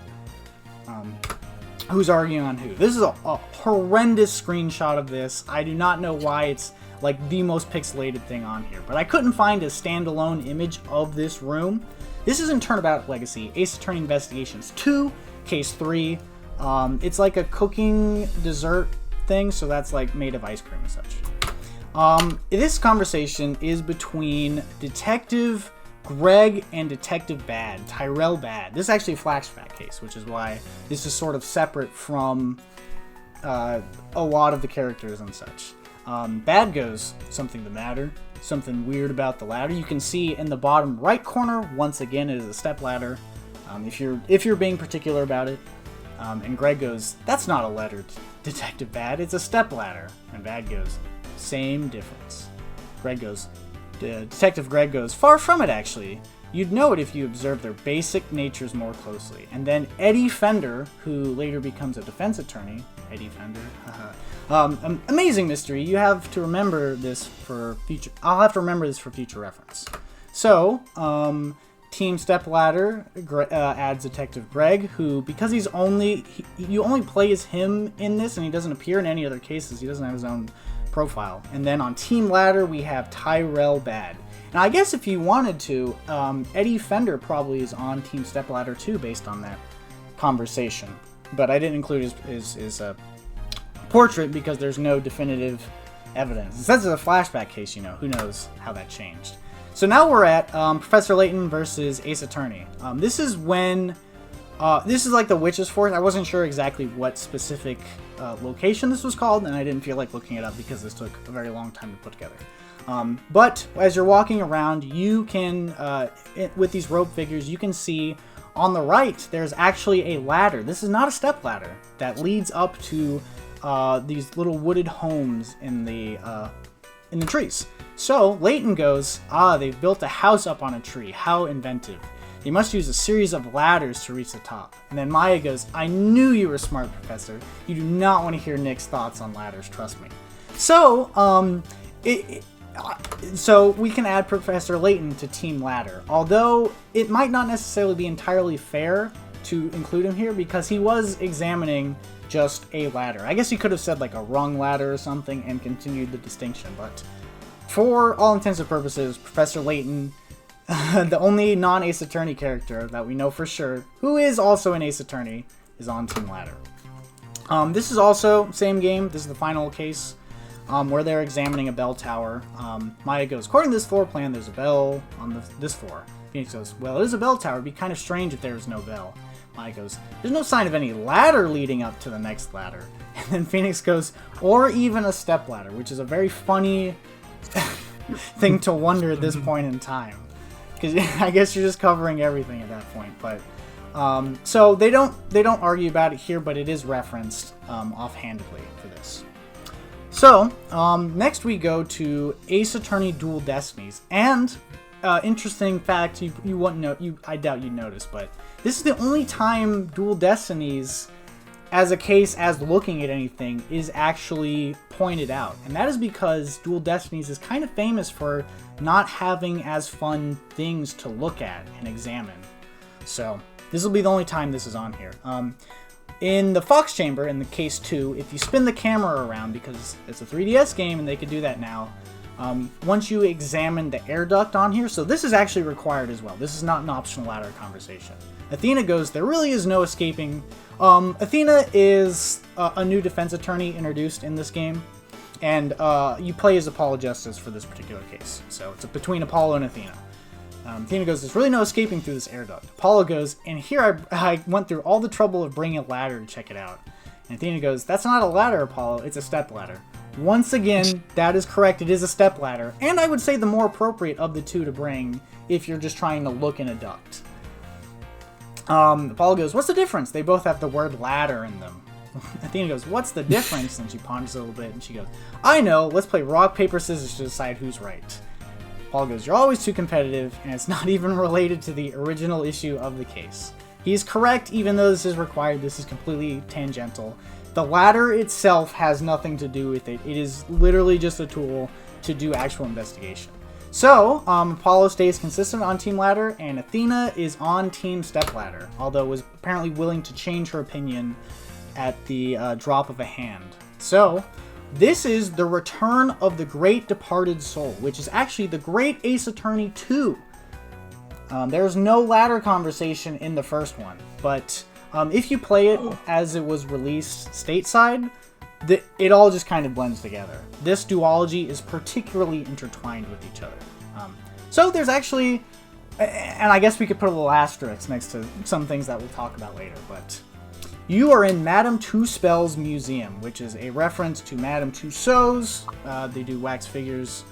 Who's arguing on who? This is a horrendous screenshot of this. I do not know why it's like the most pixelated thing on here, but I couldn't find a standalone image of this room. This is in Turnabout Legacy, Ace Attorney Investigations 2, Case 3. It's like a cooking dessert thing, so that's like made of ice cream and such. This conversation is between Detective Greg and Detective Bad, Tyrell Bad. This is actually a flashback case, which is why this is sort of separate from a lot of the characters and such. Bad goes, something the matter, something weird about the ladder. You can see in the bottom right corner, once again, it is a step ladder, if you're being particular about it. And Greg goes, that's not a ladder, Detective Bad, it's a step ladder. And Bad goes, same difference. Greg goes, Detective Greg goes, far from it actually. You'd know it if you observed their basic natures more closely. And then Eddie Fender, who later becomes a defense attorney, Eddie Fender, amazing mystery. You have to remember this for future. I'll have to remember this for future reference. So, Team Stepladder adds Detective Greg, who, because you only play as him in this, and he doesn't appear in any other cases. He doesn't have his own profile. And then on Team Ladder, we have Tyrell Bad. Now, I guess if you wanted to, Eddie Fender probably is on Team Stepladder too, based on that conversation. But I didn't include his portrait because there's no definitive evidence. It says it's a flashback case, who knows how that changed. So now we're at Professor Layton versus Ace Attorney. This is when, this is like the Witch's Forest. I wasn't sure exactly what specific location this was called, and I didn't feel like looking it up because this took a very long time to put together. But as you're walking around, you can, with these rope figures, you can see on the right, there's actually a ladder. This is not a step ladder that leads up to these little wooded homes in the trees. So Layton goes, they've built a house up on a tree. How inventive. They must use a series of ladders to reach the top. And then Maya goes, I knew you were smart, Professor. You do not want to hear Nick's thoughts on ladders, trust me. So, so we can add Professor Layton to Team Ladder. Although it might not necessarily be entirely fair to include him here because he was examining just a ladder. I guess he could have said like a rung ladder or something and continued the distinction, but for all intents and purposes, Professor Layton, the only non-Ace Attorney character that we know for sure, who is also an Ace Attorney, is on Team Ladder. This is also same game. This is the final case where they're examining a bell tower. Maya goes, according to this floor plan, there's a bell on this floor. Phoenix goes, well, it is a bell tower. It'd be kind of strange if there was no bell. Maya goes, there's no sign of any ladder leading up to the next ladder. And then Phoenix goes, or even a step ladder, which is a very funny thing to wonder at this point in time. Because I guess you're just covering everything at that point. But so they don't argue about it here, but it is referenced offhandedly for this. So next we go to Ace Attorney Dual Destinies, and interesting fact you wouldn't know, I doubt you'd notice, but this is the only time Dual Destinies as a case as looking at anything is actually pointed out, and that is because Dual Destinies is kind of famous for not having as fun things to look at and examine. So this will be the only time this is on here. In the Fox Chamber, in the case 2, if you spin the camera around, because it's a 3DS game and they could do that now, Once you examine the air duct on here, so this is actually required as well. This is not an optional ladder conversation. Athena goes, there really is no escaping. Athena is a new defense attorney introduced in this game, and you play as Apollo Justice for this particular case. So it's between Apollo and Athena. Athena goes, there's really no escaping through this air duct. Apollo goes, and here I went through all the trouble of bringing a ladder to check it out. And Athena goes, that's not a ladder, Apollo, it's a step ladder. Once again, that is correct, it is a step ladder. And I would say the more appropriate of the two to bring if you're just trying to look in a duct. Apollo goes, what's the difference? They both have the word ladder in them. Athena goes, what's the difference? And she ponders a little bit, and she goes, I know, let's play rock, paper, scissors to decide who's right. Paul goes, you're always too competitive, and it's not even related to the original issue of the case. He's correct, even though this is required, this is completely tangential. The ladder itself has nothing to do with it. It is literally just a tool to do actual investigation. So, Apollo stays consistent on Team Ladder, and Athena is on Team Step Ladder, although was apparently willing to change her opinion at the drop of a hand. So, this is the return of the Great Departed Soul, which is actually the Great Ace Attorney 2. There's no ladder conversation in the first one, but if you play it as it was released stateside, it all just kind of blends together. This duology is particularly intertwined with each other. So there's actually, and I guess we could put a little asterisk next to some things that we'll talk about later, but you are in Madame Tussauds Museum, which is a reference to Madame Tussauds. They do wax figures.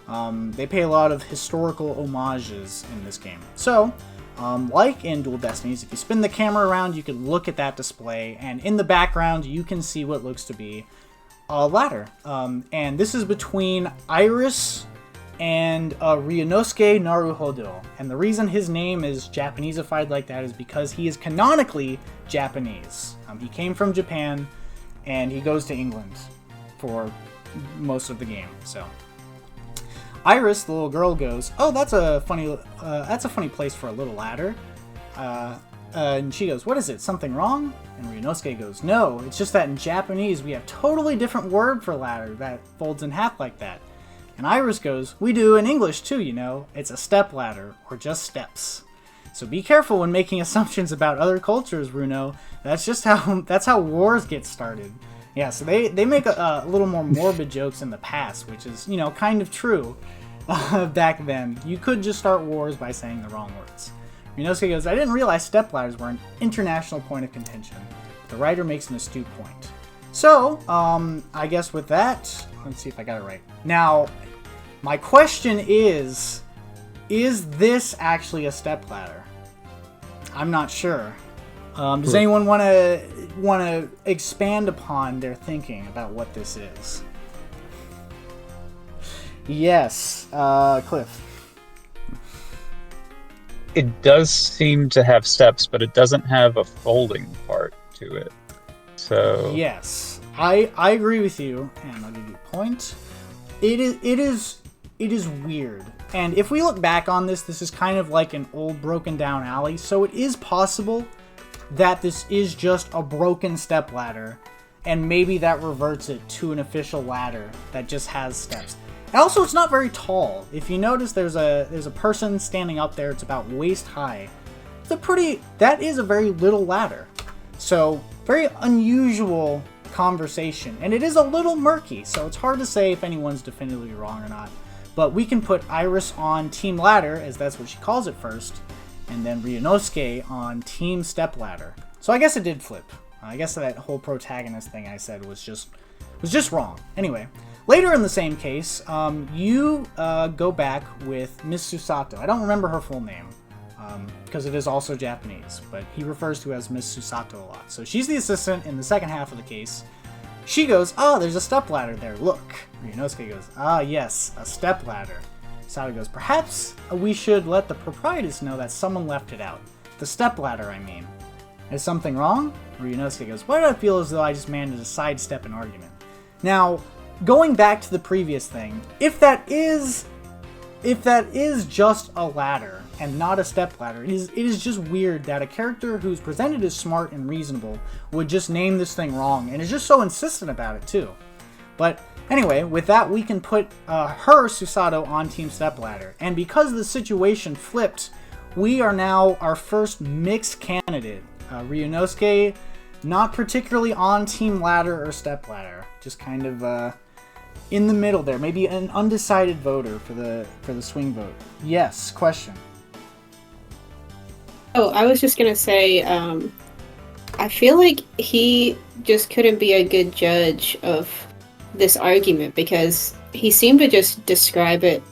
They pay a lot of historical homages in this game. So, like in Dual Destinies, if you spin the camera around, you can look at that display, and in the background, you can see what looks to be a ladder. And this is between Iris and Ryunosuke Naruhodo. And the reason his name is Japaneseified like that is because he is canonically Japanese. He came from Japan, and he goes to England for most of the game. So, Iris, the little girl, goes, "Oh, that's a funny place for a little ladder." And she goes, "What is it? Something wrong?" And Ryunosuke goes, "No, it's just that in Japanese we have totally different word for ladder that folds in half like that." And Iris goes, "We do in English too, you know. It's a step ladder, or just steps. So be careful when making assumptions about other cultures, Runo. That's how wars get started." Yeah, so they make a little more morbid jokes in the past, which is, you know, kind of true back then. You could just start wars by saying the wrong words. Ryunosuke goes, "I didn't realize stepladders were an international point of contention." The writer makes an astute point. So, I guess with that, let's see if I got it right. Now, my question is this actually a stepladder? I'm not sure. Does anyone want to expand upon their thinking about what this is? Yes, Cliff. It does seem to have steps, but it doesn't have a folding part to it. So yes, I agree with you, and I'll give you a point. It is weird, and if we look back on this is kind of like an old broken down alley. So it is possible that this is just a broken step ladder, and maybe that reverts it to an official ladder that just has steps. And also, it's not very tall. If you notice, there's a person standing up there. It's about waist high. That is a very little ladder. So, very unusual conversation. And it is a little murky, so it's hard to say if anyone's definitively wrong or not. But we can put Iris on Team Ladder, as that's what she calls it first, and then Ryunosuke on Team Step Ladder. So I guess it did flip. I guess that whole protagonist thing I said was just wrong. Anyway, later in the same case, you go back with Miss Susato. I don't remember her full name, because it is also Japanese, but he refers to her as Miss Susato a lot. So she's the assistant in the second half of the case. She goes, "Oh, there's a stepladder there, look." Ryunosuke goes, "Ah, yes, a stepladder." Susato goes, "Perhaps we should let the proprietress know that someone left it out. The stepladder, I mean. Is something wrong?" Ryunosuke goes, "Why do I feel as though I just managed to sidestep an argument?" Now, going back to the previous thing, if that is just a ladder and not a stepladder, it is just weird that a character who's presented as smart and reasonable would just name this thing wrong, and is just so insistent about it too. But anyway, with that, we can put her, Susato, on Team Stepladder. And because the situation flipped, we are now our first mixed candidate. Ryunosuke, not particularly on Team Ladder or Stepladder. Just kind of in the middle there. Maybe an undecided voter for the swing vote. Yes, question. Oh, I was just gonna say, I feel like he just couldn't be a good judge of this argument because he seemed to just describe it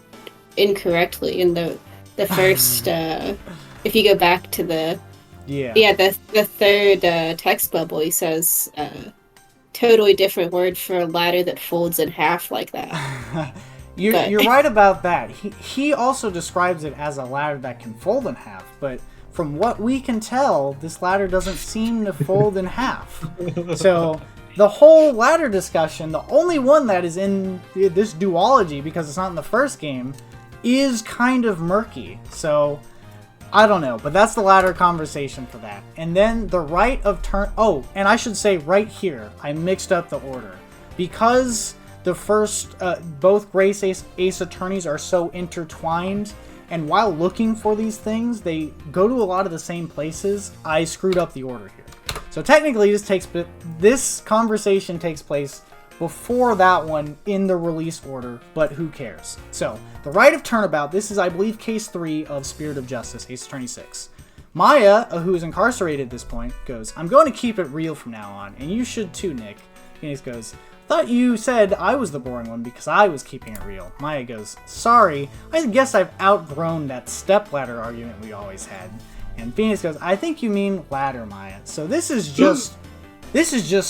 incorrectly in the first. If you go back to the the third text bubble, he says totally different word for a ladder that folds in half like that. You're right about that. He also describes it as a ladder that can fold in half, but from what we can tell, this ladder doesn't seem to fold in half. So the whole ladder discussion, the only one that is in this duology, because it's not in the first game, is kind of murky. So I don't know, but that's the ladder conversation for that. And then the right of turn... Oh, and I should say right here, I mixed up the order. Because the first, both Grace Ace Attorneys are so intertwined, and while looking for these things, they go to a lot of the same places, I screwed up the order here. So technically, this conversation takes place before that one in the release order, but who cares? So, the right of turnabout, this is, I believe, case 3 of Spirit of Justice, Ace Attorney 6. Maya, who is incarcerated at this point, goes, I'm going to keep it real from now on, and you should too, Nick. Phoenix goes, thought you said I was the boring one because I was keeping it real. Maya goes, sorry, I guess I've outgrown that stepladder argument we always had. And Phoenix goes, I think you mean ladder, Maya. So this is just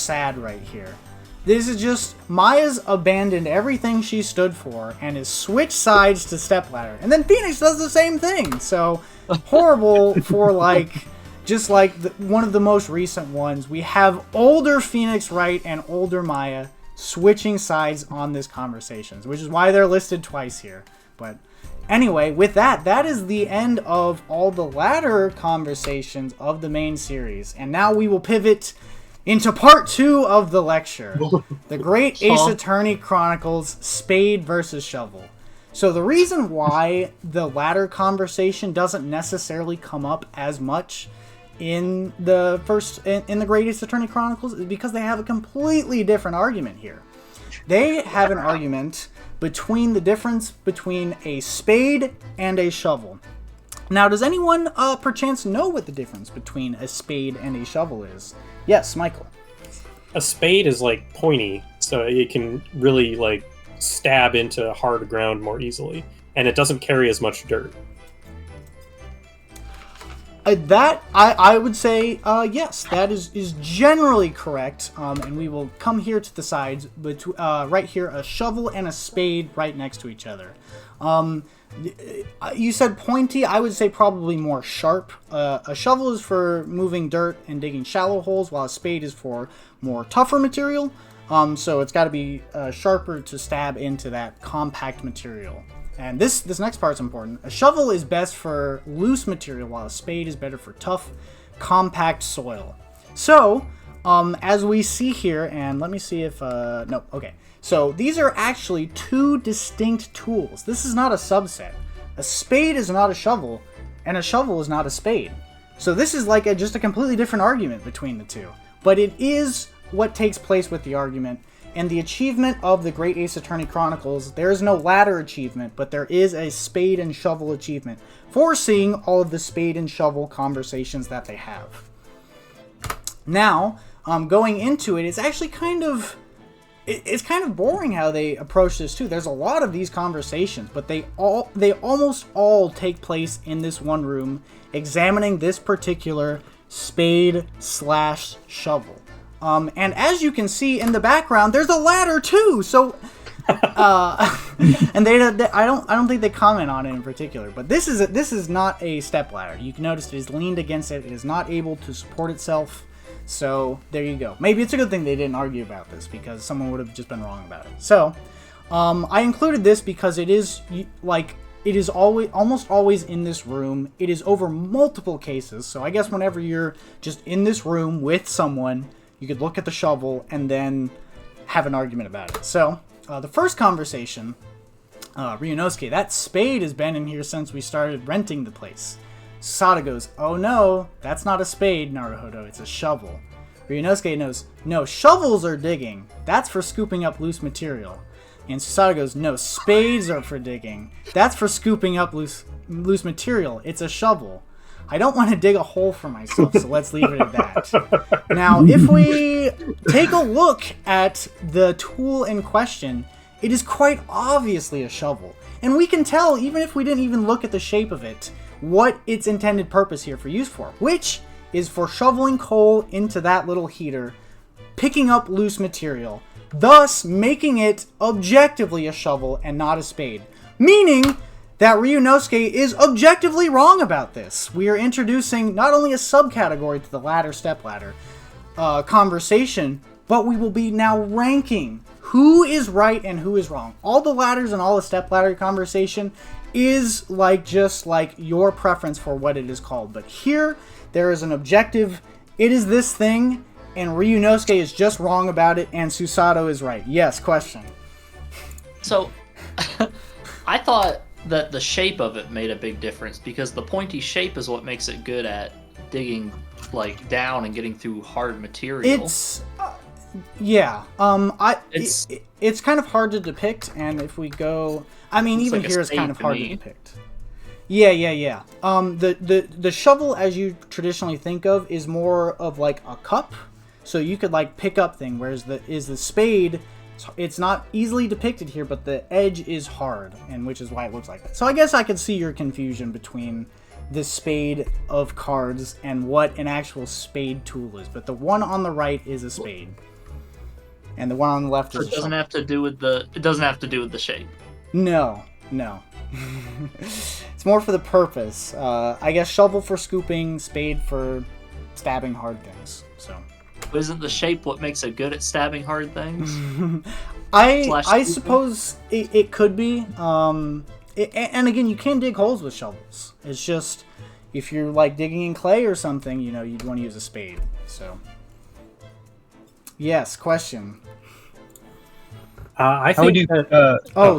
sad right here. This is just, Maya's abandoned everything she stood for and has switched sides to stepladder. And then Phoenix does the same thing. So horrible for just like one of the most recent ones. We have older Phoenix Wright and older Maya switching sides on this conversation, which is why they're listed twice here. But anyway, with that is the end of all the ladder conversations of the main series. And now we will pivot into part 2 of the lecture. The Great Ace Attorney Chronicles Spade versus Shovel. So the reason why the ladder conversation doesn't necessarily come up as much in the Great Ace Attorney Chronicles is because they have a completely different argument here. They have an argument between the difference between a spade and a shovel. Now, does anyone perchance know what the difference between a spade and a shovel is? Yes, Michael. A spade is like pointy, so it can really stab into hard ground more easily, and it doesn't carry as much dirt. That I would say yes, that is generally correct, and we will come here to the sides, but right here, a shovel and a spade right next to each other. You said pointy. I would say probably more sharp. A shovel is for moving dirt and digging shallow holes, while a spade is for more tougher material. So it's got to be sharper to stab into that compact material. And this next part's important. A shovel is best for loose material, while a spade is better for tough, compact soil. So, as we see here, and let me see if... no, okay. So, these are actually 2 distinct tools. This is not a subset. A spade is not a shovel, and a shovel is not a spade. So this is like just a completely different argument between the two. But it is what takes place with the argument. And the achievement of the Great Ace Attorney Chronicles, there is no ladder achievement, but there is a spade and shovel achievement for seeing all of the spade and shovel conversations that they have. Now, going into it, it's actually kind of boring how they approach this too. There's a lot of these conversations, but they almost all take place in this one room, examining this particular spade/shovel. And as you can see in the background, there's a ladder too. So, and I don't think they comment on it in particular. But this is not a step ladder. You can notice it is leaned against it. It is not able to support itself. So there you go. Maybe it's a good thing they didn't argue about this, because someone would have just been wrong about it. So, I included this because it is almost always in this room. It is over multiple cases. So I guess whenever you're just in this room with someone, you could look at the shovel and then have an argument about it. So, the first conversation, Ryunosuke, that spade has been in here since we started renting the place. Susato goes, oh no, that's not a spade, Naruhodo, it's a shovel. Ryunosuke knows, no, shovels are digging. That's for scooping up loose material. And Susato goes, no, spades are for digging. That's for scooping up loose material. It's a shovel. I don't want to dig a hole for myself, so let's leave it at that. Now, if we take a look at the tool in question, it is quite obviously a shovel. And we can tell, even if we didn't even look at the shape of it, what its intended purpose here for use for, which is for shoveling coal into that little heater, picking up loose material, thus making it objectively a shovel and not a spade. Meaning that Ryunosuke is objectively wrong about this. We are introducing not only a subcategory to the ladder stepladder conversation, but we will be now ranking who is right and who is wrong. All the ladders and all the stepladder conversation is just like your preference for what it is called. But here, there is an objective, it is this thing, and Ryunosuke is just wrong about it, and Susato is right. Yes, question. So, I thought that the shape of it made a big difference, because the pointy shape is what makes it good at digging down and getting through hard material. It's it's kind of hard to depict, and if we go, I mean, even here is kind of hard to depict. Yeah. The shovel, as you traditionally think of, is more of like a cup, so you could pick up thing. Whereas the spade, it's not easily depicted here, but the edge is hard, and which is why it looks like that. So I guess I could see your confusion between the spade of cards and what an actual spade tool is. But the one on the right is a spade, and the one on the left is. It doesn't have to do with the shape. No. It's more for the purpose. I guess shovel for scooping, spade for stabbing hard things. So. Isn't the shape what makes it good at stabbing hard things? I suppose it could be. And again, you can dig holes with shovels. It's just if you're digging in clay or something, you'd want to use a spade. So. Yes, question. I think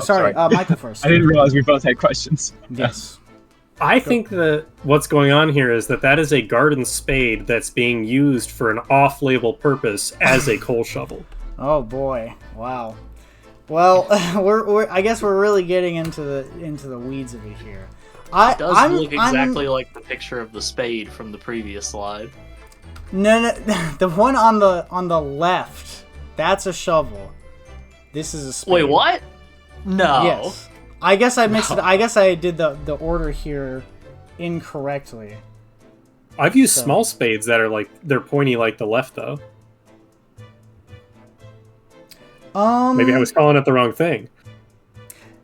sorry. Michael first. I didn't realize we both had questions. Yes. I think that what's going on here is that is a garden spade that's being used for an off-label purpose as a coal shovel. Oh boy! Wow. Well, I guess we're really getting into the weeds of it here. It does look exactly like the picture of the spade from the previous slide. No, the one on the left, that's a shovel. This is a spade. Wait, what? No. Yes. I guess I mixed it. I guess I did the order here incorrectly. I've used small spades that are they're pointy like the left though. Maybe I was calling it the wrong thing.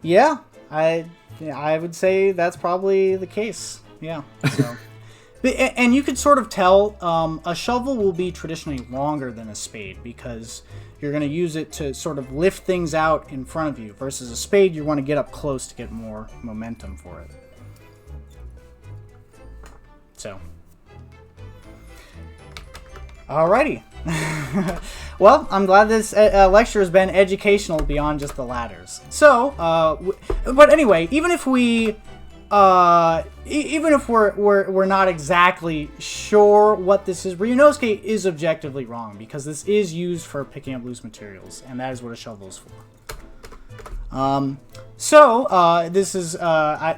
Yeah, I would say that's probably the case. Yeah. So. And you could sort of tell a shovel will be traditionally longer than a spade because you're going to use it to sort of lift things out in front of you versus a spade you want to get up close to get more momentum for it. So. Alrighty. Well, I'm glad this lecture has been educational beyond just the ladders. So, but anyway, even if we're not exactly sure what this is, Ryunosuke is objectively wrong because this is used for picking up loose materials, and that is what a shovel is for. This is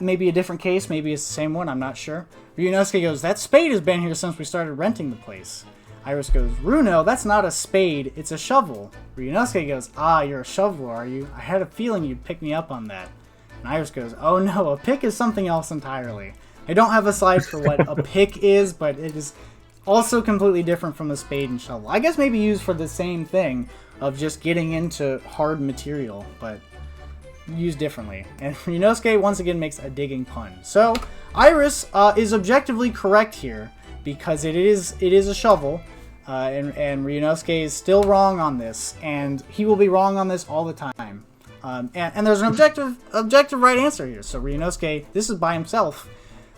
maybe a different case, maybe it's the same one, I'm not sure. Ryunosuke goes, that spade has been here since we started renting the place. Iris goes, Runo, that's not a spade, it's a shovel. Ryunosuke goes, you're a shoveler, are you? I had a feeling you'd pick me up on that. And Iris goes, oh no, a pick is something else entirely. I don't have a slide for what a pick is, but it is also completely different from a spade and shovel. I guess maybe used for the same thing of just getting into hard material, but used differently. And Ryunosuke once again makes a digging pun. So, Iris is objectively correct here, because it is a shovel, and Ryunosuke is still wrong on this, and he will be wrong on this all the time. And there's an objective right answer here. So Ryunosuke, this is by himself,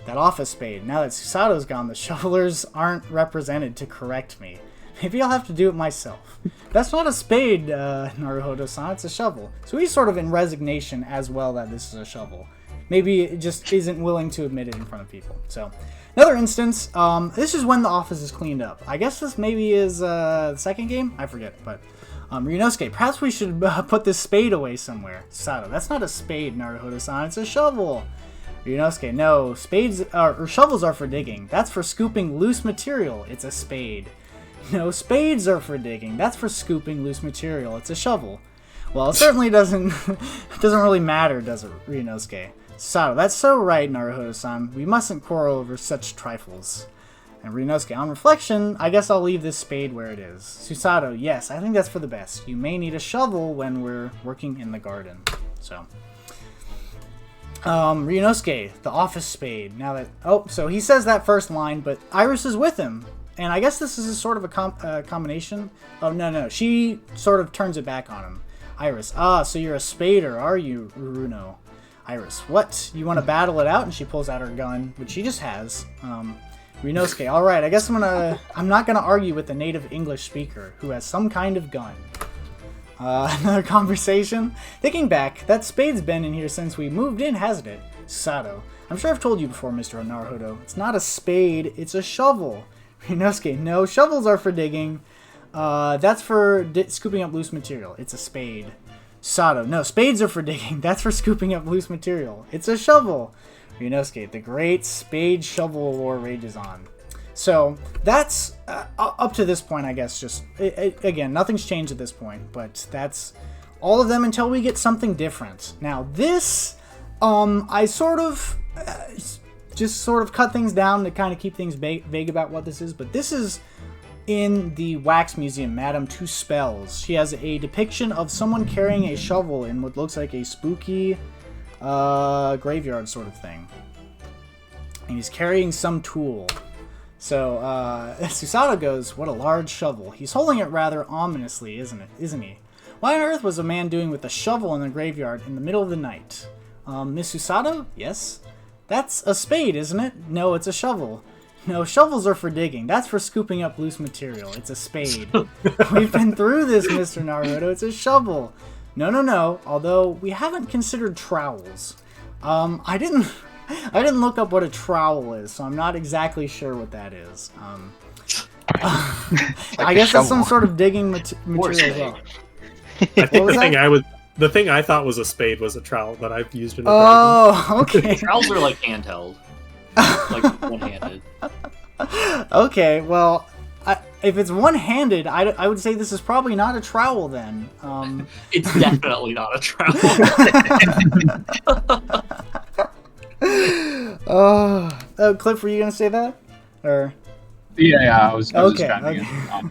that office spade. Now that Susato's gone, the shovelers aren't represented to correct me. Maybe I'll have to do it myself. That's not a spade, Naruhodo-san, it's a shovel. So he's sort of in resignation as well that this is a shovel. Maybe it just isn't willing to admit it in front of people. So, another instance, this is when the office is cleaned up. I guess this maybe is the second game? I forget, but... Ryunosuke, perhaps we should put this spade away somewhere. Sato, that's not a spade, Naruhodo-san, it's a shovel. Ryunosuke, no, spades or shovels are for digging. That's for scooping loose material. It's a spade. No, spades are for digging. That's for scooping loose material. It's a shovel. Well, it certainly doesn't really matter, does it, Ryunosuke? Sato, that's so right, Naruhodo-san. We mustn't quarrel over such trifles. And Ryunosuke, on reflection, I guess I'll leave this spade where it is. Susato, yes, I think that's for the best. You may need a shovel when we're working in the garden. So, Ryunosuke, the office spade. Now that, so he says that first line, but Iris is with him. And I guess this is a sort of a combination. Oh, no, she sort of turns it back on him. Iris, so you're a spader, are you, Runo? Iris, what? You want to battle it out? And she pulls out her gun, which she just has. Ryunosuke, alright, I guess I'm not gonna argue with the native English speaker who has some kind of gun. Another conversation? Thinking back, that spade's been in here since we moved in, hasn't it? Sato, I'm sure I've told you before, Mr. Naruhodo. It's not a spade, it's a shovel. Ryunosuke, no, shovels are for digging. That's for scooping up loose material. It's a spade. Sato, no, spades are for digging. That's for scooping up loose material. It's a shovel. Ryunosuke, the great spade shovel war rages on. So that's up to this point, I guess. Just again, nothing's changed at this point, but that's all of them until we get something different. Now this, I sort of just sort of cut things down to kind of keep things vague about what this is. But this is in the Wax Museum, Madame Two Spells. She has a depiction of someone carrying a shovel in what looks like a spooky graveyard sort of thing. And he's carrying some tool. So, Susato goes, what a large shovel. He's holding it rather ominously, isn't he? What on earth was a man doing with a shovel in the graveyard in the middle of the night? Miss Susato? Yes? That's a spade, isn't it? No, it's a shovel. No, shovels are for digging. That's for scooping up loose material. It's a spade. We've been through this, Mr. Naruto. It's a shovel. No. Although we haven't considered trowels. I didn't look up what a trowel is, so I'm not exactly sure what that is. I guess it's some sort of digging material as well. I think the thing I thought was a spade was a trowel that I've used in a garden. Okay. Trowels are like handheld, like one-handed. Okay, well, if it's one-handed, I would say this is probably not a trowel then. It's definitely not a trowel. Cliff, were you gonna say that? Or yeah, I was okay. just trying to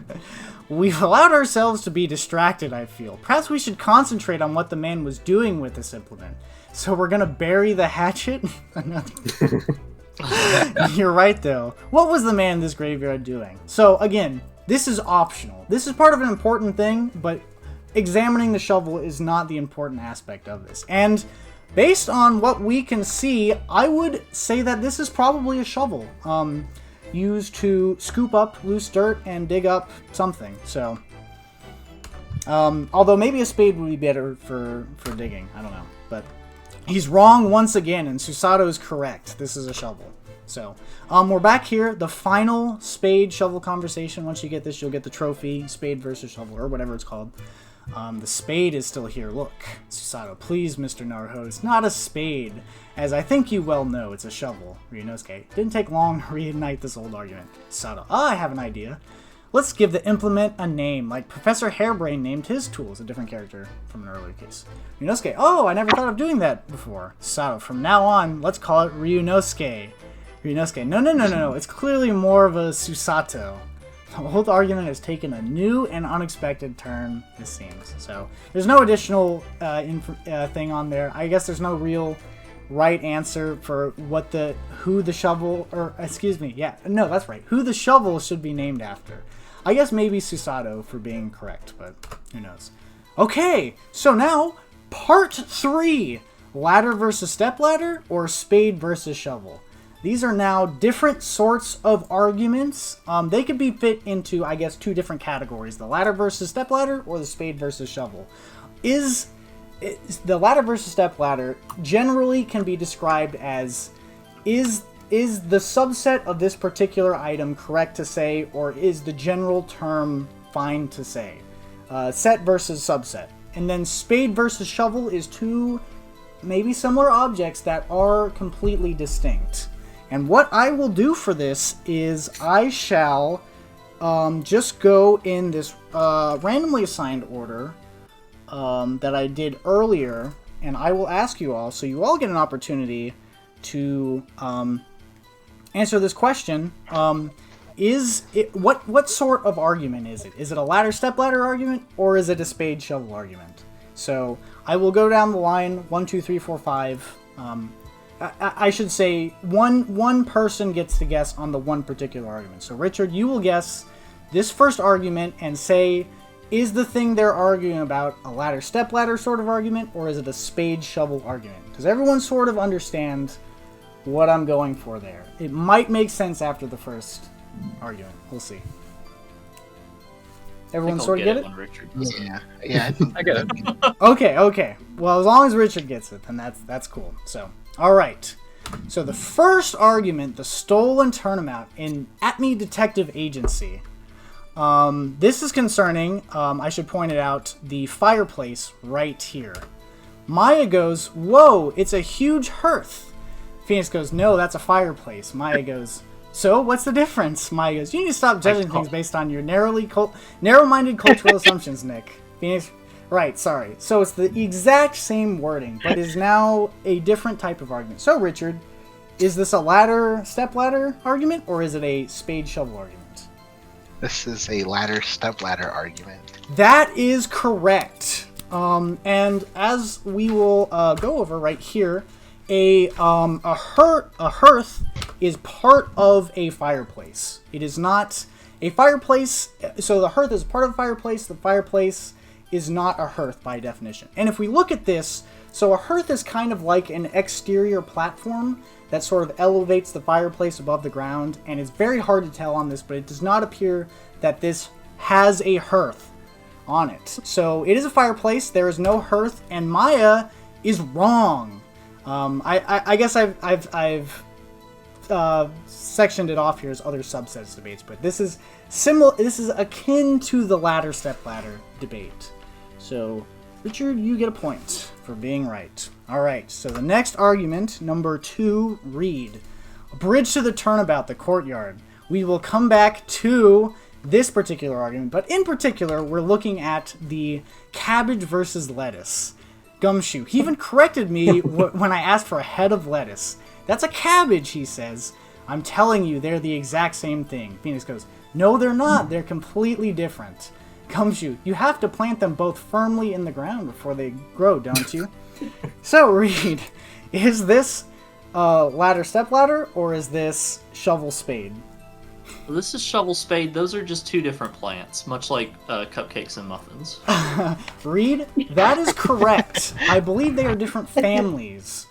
We've allowed ourselves to be distracted, I feel. Perhaps we should concentrate on what the man was doing with this implement. So we're gonna bury the hatchet? You're right, though. What was the man in this graveyard doing? So, again, this is optional. This is part of an important thing, but examining the shovel is not the important aspect of this. And based on what we can see, I would say that this is probably a shovel. Used to scoop up loose dirt and dig up something. So, although maybe a spade would be better for digging. I don't know. But he's wrong once again, and Susato is correct. This is a shovel. So, we're back here. The final spade shovel conversation. Once you get this, you'll get the trophy, spade versus shovel, or whatever it's called. The spade is still here. Look, Susato, please, Mr. Naruhodo, it's not a spade. As I think you well know, it's a shovel. Ryunosuke, didn't take long to reignite this old argument. Susato, I have an idea. Let's give the implement a name, like Professor Hairbrain named his tools, a different character from an earlier case. Ryunosuke, I never thought of doing that before. Susato, from now on, let's call it Ryunosuke. Ryunosuke, no, it's clearly more of a Susato. The old argument has taken a new and unexpected turn, this seems. So, there's no additional thing on there. I guess there's no real right answer for who the shovel should be named after. I guess maybe Susato for being correct, but who knows. Okay, so now, part 3. Ladder versus stepladder, or spade versus shovel? these are now different sorts of arguments. They could be fit into, I guess, two different categories: the ladder versus stepladder, or the spade versus shovel. The ladder versus stepladder generally can be described as is the subset of this particular item correct to say, or is the general term fine to say? Set versus subset. And then spade versus shovel is two maybe similar objects that are completely distinct. And what I will do for this is I shall just go in this randomly assigned order that I did earlier, and I will ask you all, so you all get an opportunity to answer this question. What sort of argument is it? Is it a ladder stepladder argument, or is it a spade shovel argument? So I will go down the line 1, 2, 3, 4, 5. I should say one person gets to guess on the one particular argument. So Richard, you will guess this first argument and say, is the thing they're arguing about a ladder stepladder sort of argument, or is it a spade shovel argument? Because everyone sort of understands what I'm going for there. It might make sense after the first argument. We'll see. Everyone sort of get it? When Richard Yeah, I get it. Okay. Well, as long as Richard gets it, then that's cool. So, all right. So the first argument, the stolen turnabout in Acme Detective Agency. This is concerning, I should point it out, the fireplace right here. Maya goes, whoa, it's a huge hearth. Phoenix goes, no, that's a fireplace. Maya goes, so what's the difference? Maya goes, you need to stop judging things based on your narrow-minded cultural assumptions, Nick. Phoenix, right, sorry. So it's the exact same wording, but is now a different type of argument. So Richard, is this a ladder stepladder argument, or is it a spade shovel argument? this is a ladder stepladder argument. That is correct. And as we will go over right here, a hearth is part of a fireplace. It is not a fireplace. So the hearth is part of a fireplace. The fireplace is not a hearth by definition. And if we look at this, so a hearth is kind of like an exterior platform that sort of elevates the fireplace above the ground. And it's very hard to tell on this, but it does not appear that this has a hearth on it. So it is a fireplace. There is no hearth, and Maya is wrong. I guess I've sectioned it off here as other subsets debates, but this is similar. This is akin to the ladder stepladder debate. So Richard, you get a point for being right. All right. So the next argument, number 2, read. A bridge to the turnabout, the courtyard. We will come back to this particular argument, but in particular, we're looking at the cabbage versus lettuce. Gumshoe, he even corrected me when I asked for a head of lettuce. That's a cabbage, he says. I'm telling you, they're the exact same thing. Phoenix goes, no, they're not. They're completely different. Gumshoe, you have to plant them both firmly in the ground before they grow, don't you? So, Reed, is this ladder stepladder, or is this shovel spade? This is shovel spade. Those are just two different plants, much like cupcakes and muffins. Reed, that is correct. I believe they are different families.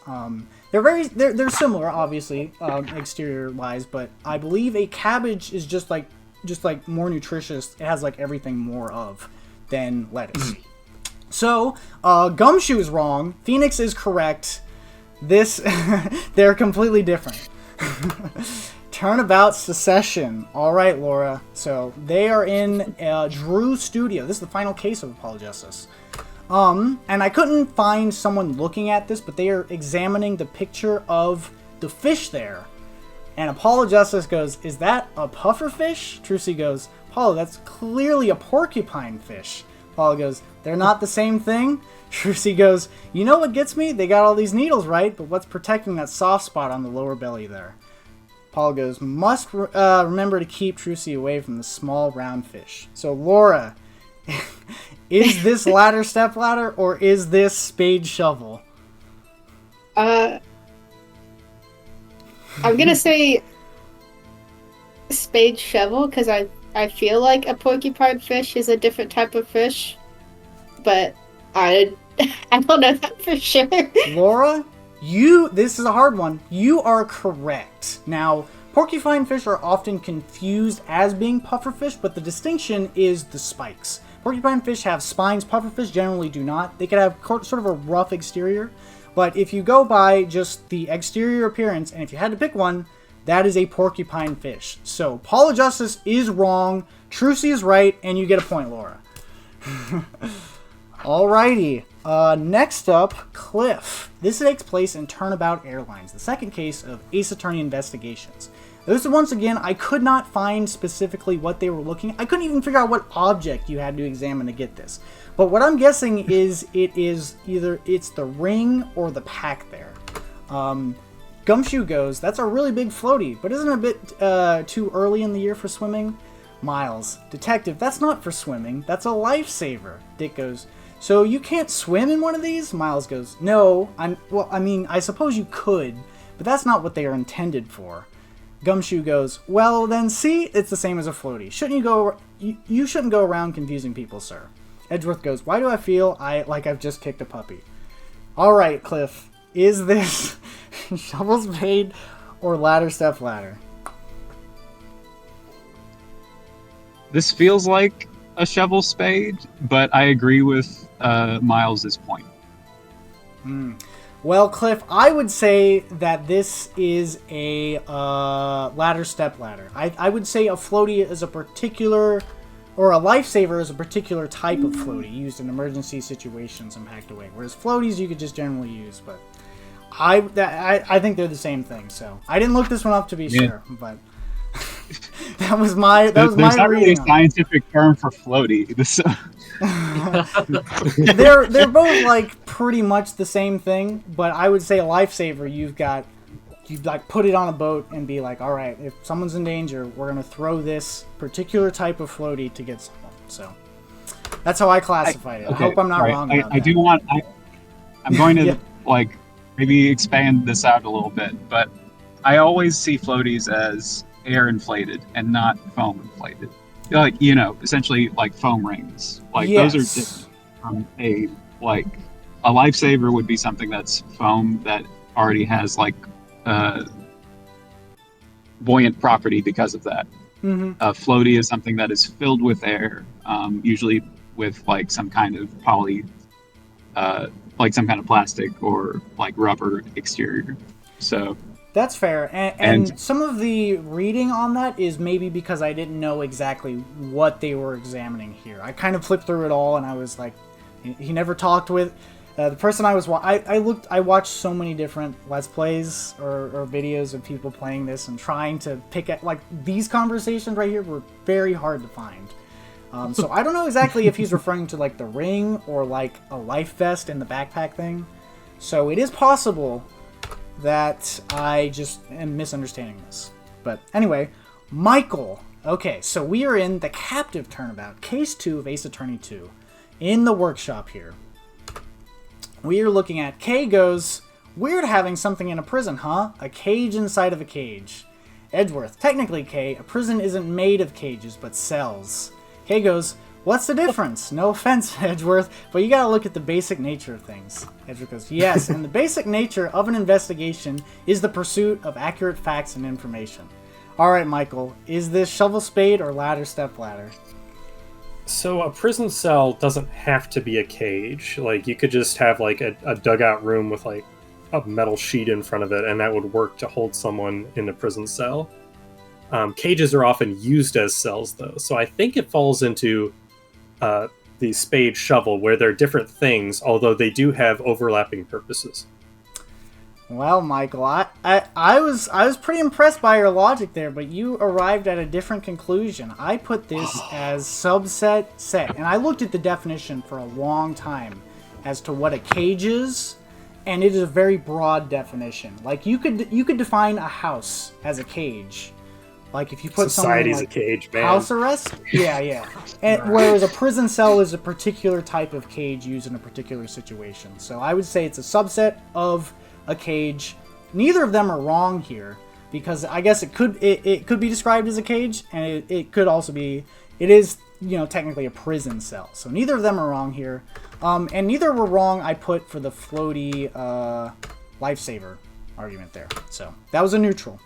They're similar, obviously, exterior wise, but I believe a cabbage is just like more nutritious. It has like everything more of than lettuce. So Gumshoe is wrong. Phoenix is correct. They're completely different. Turnabout Secession. All right, Laura. So they are in Drew Studio. This is the final case of Apologesis. And I couldn't find someone looking at this, but they are examining the picture of the fish there. And Apologesis goes, is that a puffer fish? Trucy goes, Apollo, that's clearly a porcupine fish. Apollo goes, they're not the same thing? Trucy goes, you know what gets me? They got all these needles, right? But what's protecting that soft spot on the lower belly there? Paul goes, must remember to keep Trucy away from the small round fish. So Laura, is this ladder stepladder, or is this spade shovel? I'm gonna say spade shovel, because I feel like a porcupine fish is a different type of fish, but I don't know that for sure. Laura, This is a hard one. You are correct. Now, porcupine fish are often confused as being pufferfish, but the distinction is the spikes. Porcupine fish have spines. Pufferfish generally do not. They could have sort of a rough exterior, but if you go by just the exterior appearance, and if you had to pick one, that is a porcupine fish. So, Paula Justice is wrong, Trucy is right, and you get a point, Laura. Alrighty. Next up, Cliff. This takes place in Turnabout Airlines, the second case of Ace Attorney investigations. Those, once again, I could not find specifically what they were looking at. I couldn't even figure out what object you had to examine to get this. But what I'm guessing is it's the ring or the pack there. Gumshoe goes, that's a really big floaty, but isn't it a bit too early in the year for swimming? Miles, detective, that's not for swimming, that's a lifesaver. Dick goes, so you can't swim in one of these? Miles goes, no, I suppose you could, but that's not what they are intended for. Gumshoe goes, well then see, it's the same as a floaty. You shouldn't go around confusing people, sir. Edgeworth goes, why do I feel like I've just kicked a puppy? Alright, Cliff, is this shovel spade or ladder step ladder? This feels like a shovel spade, but I agree with Miles's point. Well, Cliff, I would say that this is a ladder step ladder. I would say a floaty is a particular, or a lifesaver is a particular type of floaty used in emergency situations and packed away. Whereas floaties you could just generally use, but I think they're the same thing. So I didn't look this one up to be sure, but that was my There's my not really reading. a scientific term for floaty. They're both like pretty much the same thing, but I would say a lifesaver you like put it on a boat and be like, all right, if someone's in danger, we're gonna throw this particular type of floaty to get someone. So that's how I classified it. I hope I'm not wrong about that. I'm going to Yeah. like maybe expand this out a little bit, but I always see floaties as air inflated and not foam inflated. Like, essentially like foam rings. Like those are different from a lifesaver would be something that's foam that already has like buoyant property because of that. Mm-hmm. A floaty is something that is filled with air, usually with like some kind of like some kind of plastic or like rubber exterior. So That's fair. And some of the reading on that is maybe because I didn't know exactly what they were examining here. I kind of flipped through it all and I was like, he never talked with the person I was I watched so many different Let's Plays or videos of people playing this and trying to pick at, like, these conversations right here were very hard to find. So I don't know exactly if he's referring to like the ring or like a life vest in the backpack thing. So it is possible that I just am misunderstanding this. But anyway, Michael. Okay, so we are in the captive turnabout, case 2 of Ace Attorney 2, in the workshop here. We are looking at Kay goes, weird having something in a prison, huh? A cage inside of a cage. Edgeworth, technically, Kay, a prison isn't made of cages, but cells. Kay goes, what's the difference? No offense, Edgeworth, but you gotta look at the basic nature of things. Edgeworth goes, yes, and the basic nature of an investigation is the pursuit of accurate facts and information. Alright, Michael, is this shovel spade or ladder step ladder? So a prison cell doesn't have to be a cage. Like, you could just have like a dugout room with like a metal sheet in front of it, and that would work to hold someone in a prison cell. Cages are often used as cells, though, so I think it falls into the spade shovel, where they're different things, although they do have overlapping purposes. Well, Michael, I was pretty impressed by your logic there, but you arrived at a different conclusion. I put this as subset set, and I looked at the definition for a long time as to what a cage is, and it is a very broad definition. Like, you could define a house as a cage. Like, if you put Society's someone in, like, a cage, man. house arrest? Yeah. And whereas a prison cell is a particular type of cage used in a particular situation. So I would say it's a subset of a cage. Neither of them are wrong here, because I guess it could be described as a cage, and it could also be, it is, technically a prison cell. So neither of them are wrong here. And neither were wrong I put for the floaty lifesaver argument there. So that was a neutral.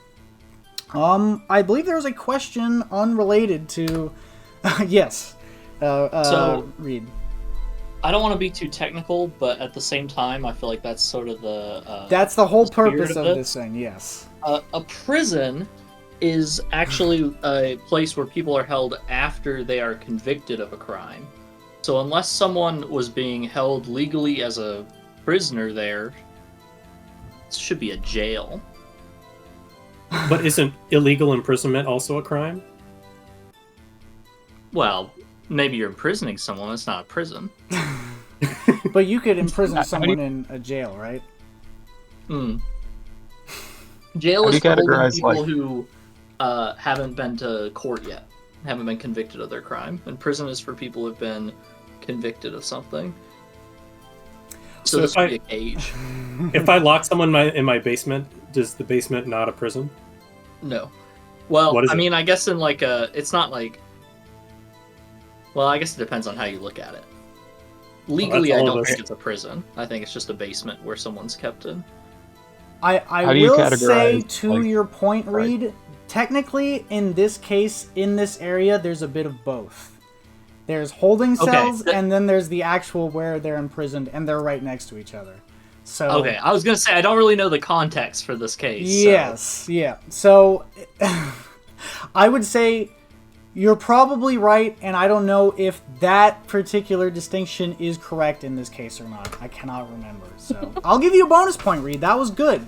I believe there was a question unrelated to yes. Reed. I don't want to be too technical, but at the same time, I feel like that's sort of the that's the whole the spirit purpose of of it. this thing. Yes. A prison is actually a place where people are held after they are convicted of a crime. So unless someone was being held legally as a prisoner there, it should be a jail. But isn't illegal imprisonment also a crime? Well, maybe you're imprisoning someone. It's not a prison. But you could imprison someone in a jail, right? Jail How do is you for holding categorize, people like- who haven't been to court yet, haven't been convicted of their crime. And prison is for people who've been convicted of something. So this if would be a cage. If I lock someone in my basement, does the basement not a prison? No. Well, What is I it? mean, I guess in like a... It's not like... Well, I guess it depends on how you look at it. Legally, I all of don't us. think it's a prison. I think it's just a basement where someone's kept in. I How do you will say categorize, to like- your point, Right. Reed, technically in this case, in this area, there's a bit of both. There's holding Okay, cells, th- and then there's the actual where they're imprisoned, and they're right next to each other. So Okay, I was gonna say, I don't really know the context for this case. yes, yeah. So I would say you're probably right, and I don't know if that particular distinction is correct in this case or not. I cannot remember. So I'll give you a bonus point, Reed. That was good.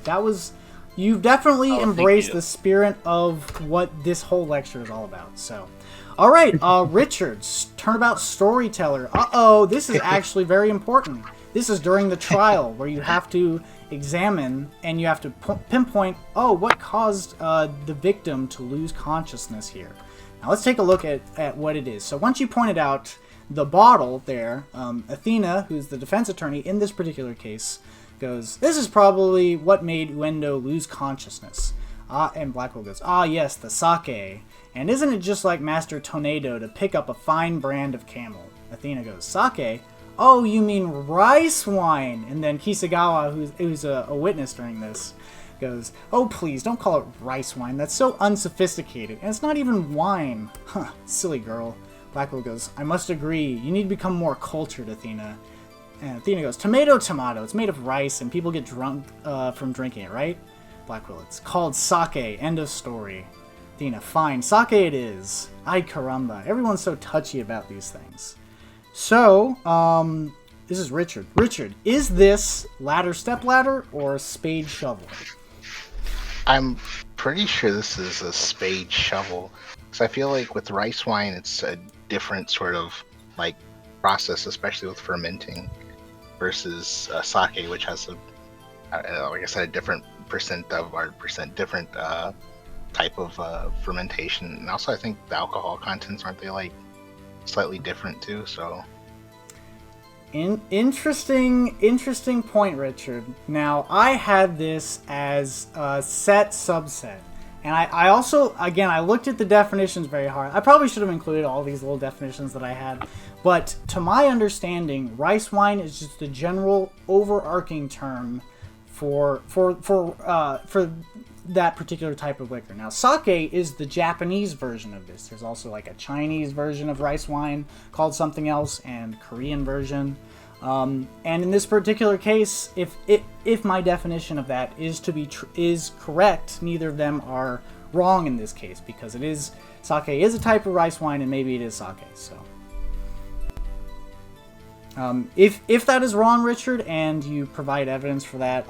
You've definitely Oh, thank embraced you. the spirit of what this whole lecture is all about. So, all right, Richard, turnabout storyteller. Uh-oh, this is actually very important. This is during the trial where you have to examine and you have to pinpoint, what caused the victim to lose consciousness here. Now let's take a look at what it is. So once you pointed out the bottle there, Athena, who's the defense attorney in this particular case, goes, this is probably what made Uendo lose consciousness. And Blackwell goes, yes, the sake. And isn't it just like Master Tornado to pick up a fine brand of camel? Athena goes, sake? Oh, you mean rice wine? And then Kisagawa, who's a witness during this, goes, oh please, don't call it rice wine. That's so unsophisticated. And it's not even wine. Huh, silly girl. Blackwell goes, I must agree. You need to become more cultured, Athena. And Athena goes, tomato. It's made of rice and people get drunk from drinking it, right? Blackwell, it's called sake. End of story. Athena, fine. Sake it is. Ay caramba. Everyone's so touchy about these things. So, this is Richard. Richard, is this ladder stepladder or spade shovel? I'm pretty sure this is a spade shovel. Because I feel like with rice wine, it's a different sort of like process, especially with fermenting, versus sake, which has like I said, a different different type of fermentation. And also, I think the alcohol contents, aren't they like slightly different too? So interesting point, Richard. Now, I had this as a set subset. And I also, again, I looked at the definitions very hard. I probably should have included all these little definitions that I had. But to my understanding, rice wine is just the general overarching term for that particular type of liquor. Now, sake is the Japanese version of this. There's also like a Chinese version of rice wine called something else, and Korean version. And in this particular case, if my definition of that is correct, neither of them are wrong in this case, because sake is a type of rice wine, and maybe it is sake. So, if that is wrong, Richard, and you provide evidence for that,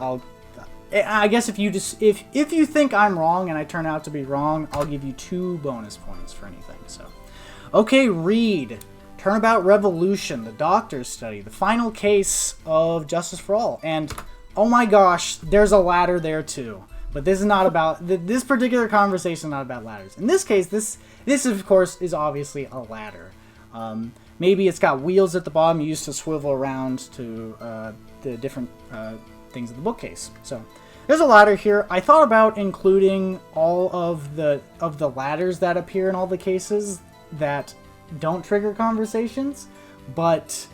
I guess if you think I'm wrong and I turn out to be wrong, I'll give you 2 bonus points for anything. So, okay, Reed. Turnabout Revolution, the doctor's study, the final case of Justice for All. And, oh my gosh, there's a ladder there too. But this is not about, this particular conversation is not about ladders. In this case, this of course is obviously a ladder. Maybe it's got wheels at the bottom used to swivel around to the different things in the bookcase. So, there's a ladder here. I thought about including all of the ladders that appear in all the cases that don't trigger conversations, but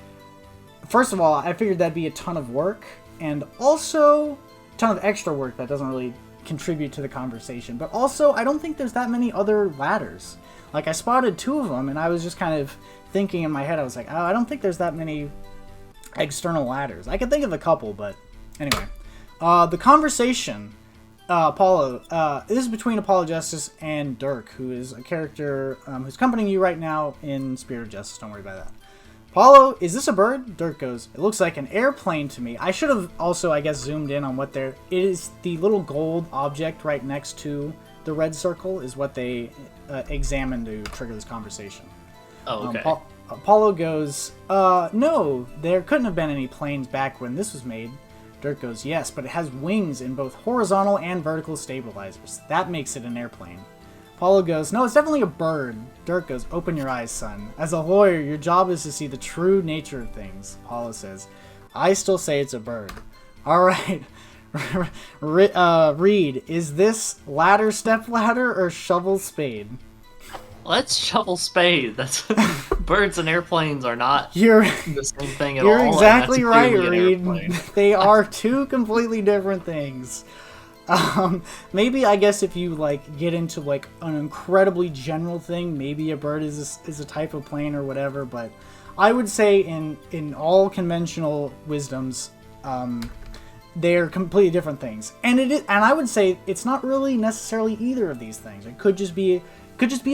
first of all, I figured that'd be a ton of work, and also ton of extra work that doesn't really contribute to the conversation. But also, I don't think there's that many other ladders. Like, I spotted 2 of them, and I was just kind of thinking in my head, I was like, oh, I don't think there's that many external ladders. I could think of a couple, but anyway. The conversation, Apollo, this is between Apollo Justice and Dirk, who is a character who's accompanying you right now in Spirit of Justice. Don't worry about that. Apollo, is this a bird? Dirk goes, it looks like an airplane to me. I should have also, I guess, zoomed in on what it is. The little gold object right next to the red circle is what they examined to trigger this conversation. Oh, okay. Apollo goes, no, there couldn't have been any planes back when this was made. Dirk goes, yes, but it has wings in both horizontal and vertical stabilizers. That makes it an airplane. Apollo goes, no, it's definitely a bird. Dirk goes, open your eyes, son. As a lawyer, your job is to see the true nature of things. Apollo says, I still say it's a bird. All right. Reed, is this ladder, step ladder, or shovel spade? Let's shovel spade. That's birds and airplanes are not You're the same thing at all. You're and exactly that's right, clearly an Reed. airplane. They are 2 completely different things. Maybe I guess if you like get into like an incredibly general thing, maybe a bird is a type of plane or whatever. But I would say in all conventional wisdoms, they're completely different things. And I would say it's not really necessarily either of these things. It could just be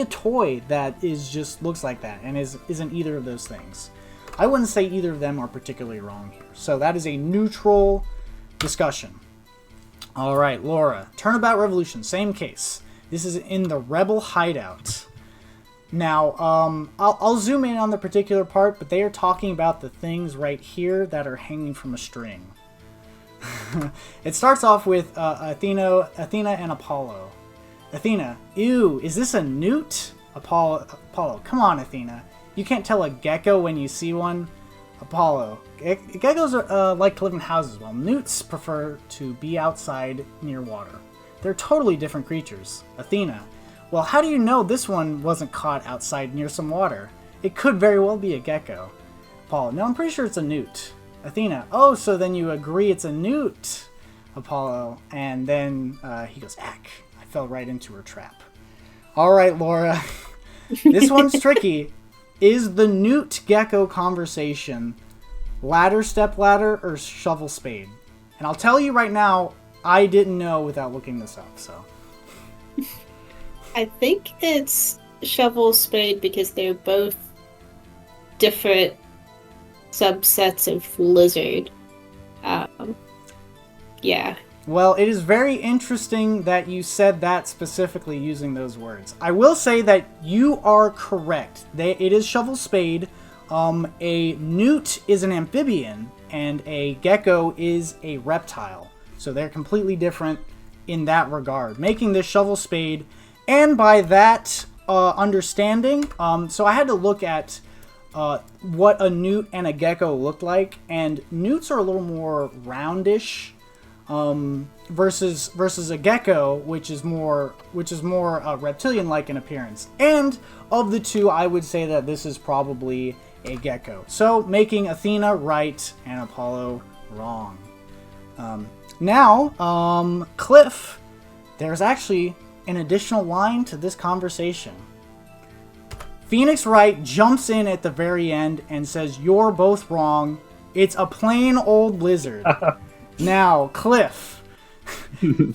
a toy that just looks like that and isn't either of those things. I wouldn't say either of them are particularly wrong here. So that is a neutral discussion. All right, Laura. Turnabout Revolution, same case. This is in the Rebel hideout. Now, I'll zoom in on the particular part, but they are talking about the things right here that are hanging from a string. It starts off with Athena and Apollo. Athena, ew, is this a newt? Apollo, come on, Athena. You can't tell a gecko when you see one. Apollo, geckos like to live in houses, while newts prefer to be outside near water. They're totally different creatures. Athena, well, how do you know this one wasn't caught outside near some water? It could very well be a gecko. Apollo, no, I'm pretty sure it's a newt. Athena, oh, so then you agree it's a newt. Apollo, and then he goes, ack. Fell right into her trap. All right, Laura. This one's tricky. Is the newt gecko conversation ladder, step ladder, or shovel spade? And I'll tell you right now, I didn't know without looking this up. So I think it's shovel spade because they're both different subsets of lizard. Yeah. Well, it is very interesting that you said that specifically using those words. I will say that you are correct. It is shovel spade. A newt is an amphibian, and a gecko is a reptile. So they're completely different in that regard, making this shovel spade. And by that understanding, so I had to look at what a newt and a gecko looked like, and newts are a little more roundish. Versus a gecko, which is more reptilian-like in appearance. And of the 2, I would say that this is probably a gecko. So making Athena right and Apollo wrong. Now, Cliff, there's actually an additional line to this conversation. Phoenix Wright jumps in at the very end and says, "You're both wrong. It's a plain old lizard." Now, Cliff,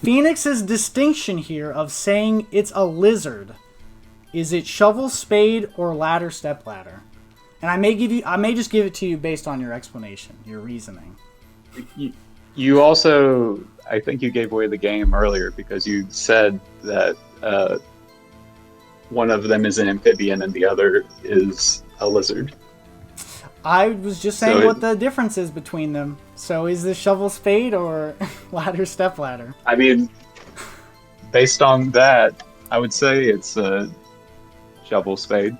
Phoenix's distinction here of saying it's a lizard, is it shovel spade or ladder step ladder? And I may just give it to you based on your explanation, your reasoning. You also, I think you gave away the game earlier because you said that one of them is an amphibian and the other is a lizard. I was just saying what the difference is between them. So is this shovel spade or ladder step ladder? I mean, based on that, I would say it's a shovel spade.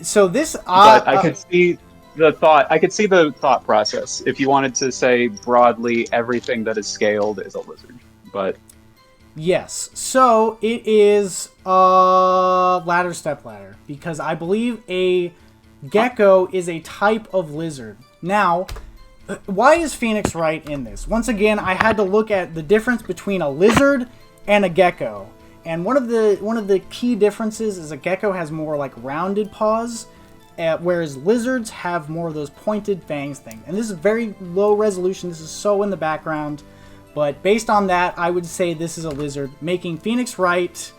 So this, but I could see the thought. I could see the thought process. If you wanted to say broadly, everything that is scaled is a lizard. But yes, so it is ladder step ladder because I believe a gecko is a type of lizard. Now, Why is Phoenix right in this? Once again, I had to look at the difference between a lizard and a gecko. And one of the key differences is a gecko has more like rounded paws, whereas lizards have more of those pointed fangs thing. And this is very low resolution. This is so in the background. But based on that, I would say this is a lizard, making Phoenix right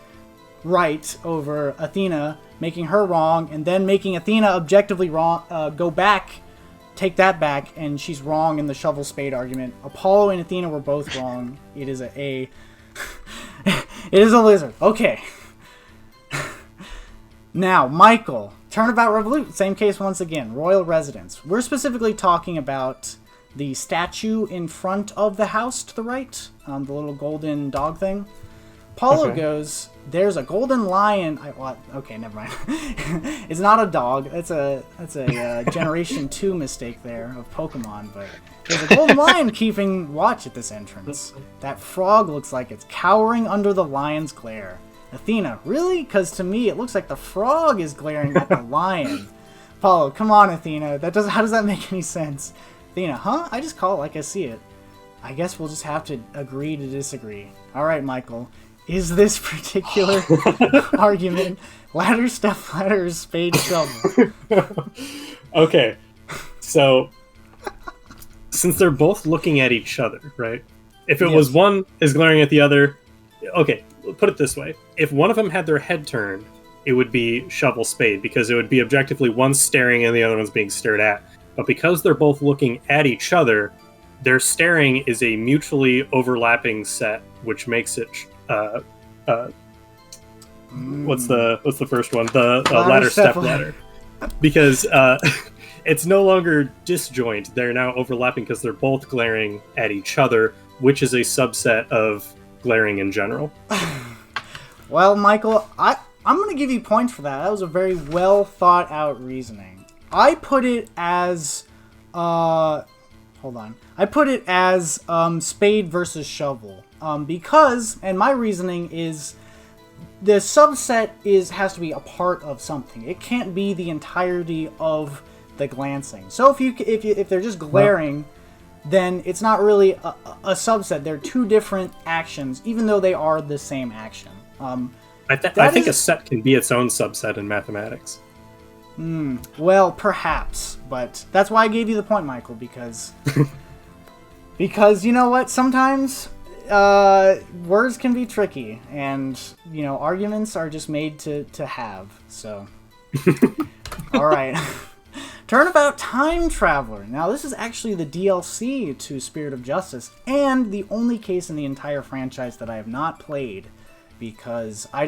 over Athena, making her wrong, and then making Athena objectively wrong, go back, take that back, and she's wrong in the shovel spade argument. Apollo and Athena were both wrong. It is it is a lizard. Okay. Now, Michael, Turnabout Revolution, same case once again, royal residence. We're specifically talking about the statue in front of the house to the right, the little golden dog thing. Paulo goes, there's a golden lion. Okay, never mind. It's not a dog. That's a Generation 2 mistake there of Pokemon, but there's a golden lion keeping watch at this entrance. That frog looks like it's cowering under the lion's glare. Athena, really? Because to me, it looks like the frog is glaring at the lion. Paulo, come on, Athena. How does that make any sense? Athena, huh? I just call it like I see it. I guess we'll just have to agree to disagree. All right, Michael. Is this particular argument ladder, step ladder, or spade, shovel? Okay, so since they're both looking at each other, right? If it was one is glaring at the other, okay, put it this way. If one of them had their head turned, it would be shovel spade, because it would be objectively one staring and the other one's being stared at. But because they're both looking at each other, their staring is a mutually overlapping set, which makes it what's the first one? The ladder step ladder. Because it's no longer disjoint. They're now overlapping because they're both glaring at each other, which is a subset of glaring in general. Well, Michael, I'm going to give you points for that. That was a very well thought out reasoning. I put it as spade versus shovel. Because, and my reasoning is, the subset has to be a part of something. It can't be the entirety of the glancing. So if they're just glaring, then it's not really a subset. They're two different actions, even though they are the same action. I think a set can be its own subset in mathematics. Well, perhaps, but that's why I gave you the point, Michael, because you know what? Sometimes words can be tricky, and arguments are just made to have. So, all right. Turnabout Time Traveler. Now, this is actually the DLC to Spirit of Justice, and the only case in the entire franchise that I have not played, because I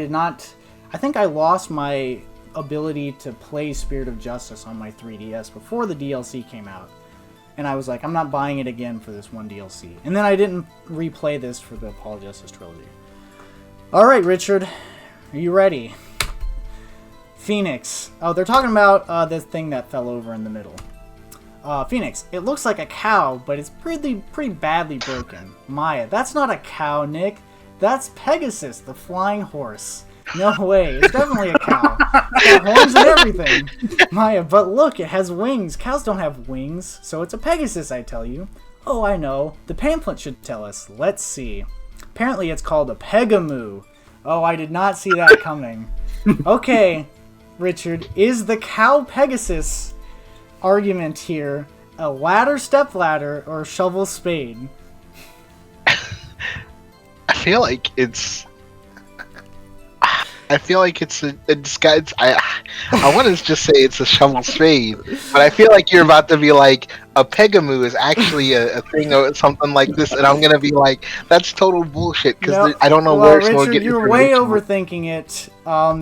think I lost my ability to play Spirit of Justice on my 3DS before the DLC came out. And I was like, I'm not buying it again for this one DLC. And then I didn't replay this for the Paul Justice trilogy. Alright, Richard. Are you ready? Phoenix. Oh, they're talking about this thing that fell over in the middle. Phoenix. It looks like a cow, but it's pretty badly broken. Maya. That's not a cow, Nick. That's Pegasus, the flying horse. No way. It's definitely a cow. It's got horns and everything. Maya, but look, it has wings. Cows don't have wings, so it's a Pegasus, I tell you. Oh, I know. The pamphlet should tell us. Let's see. Apparently it's called a Pegamoo. Oh, I did not see that coming. Okay, Richard, is the cow Pegasus argument here a ladder, step ladder, or shovel spade? I feel like it's a disguise. I want to just say it's a shovel spade, but I feel like you're about to be like, a Pegamoo is actually a thing or something like this, and I'm gonna be like, that's total bullshit, because I don't know where it's going to get. You're way overthinking it.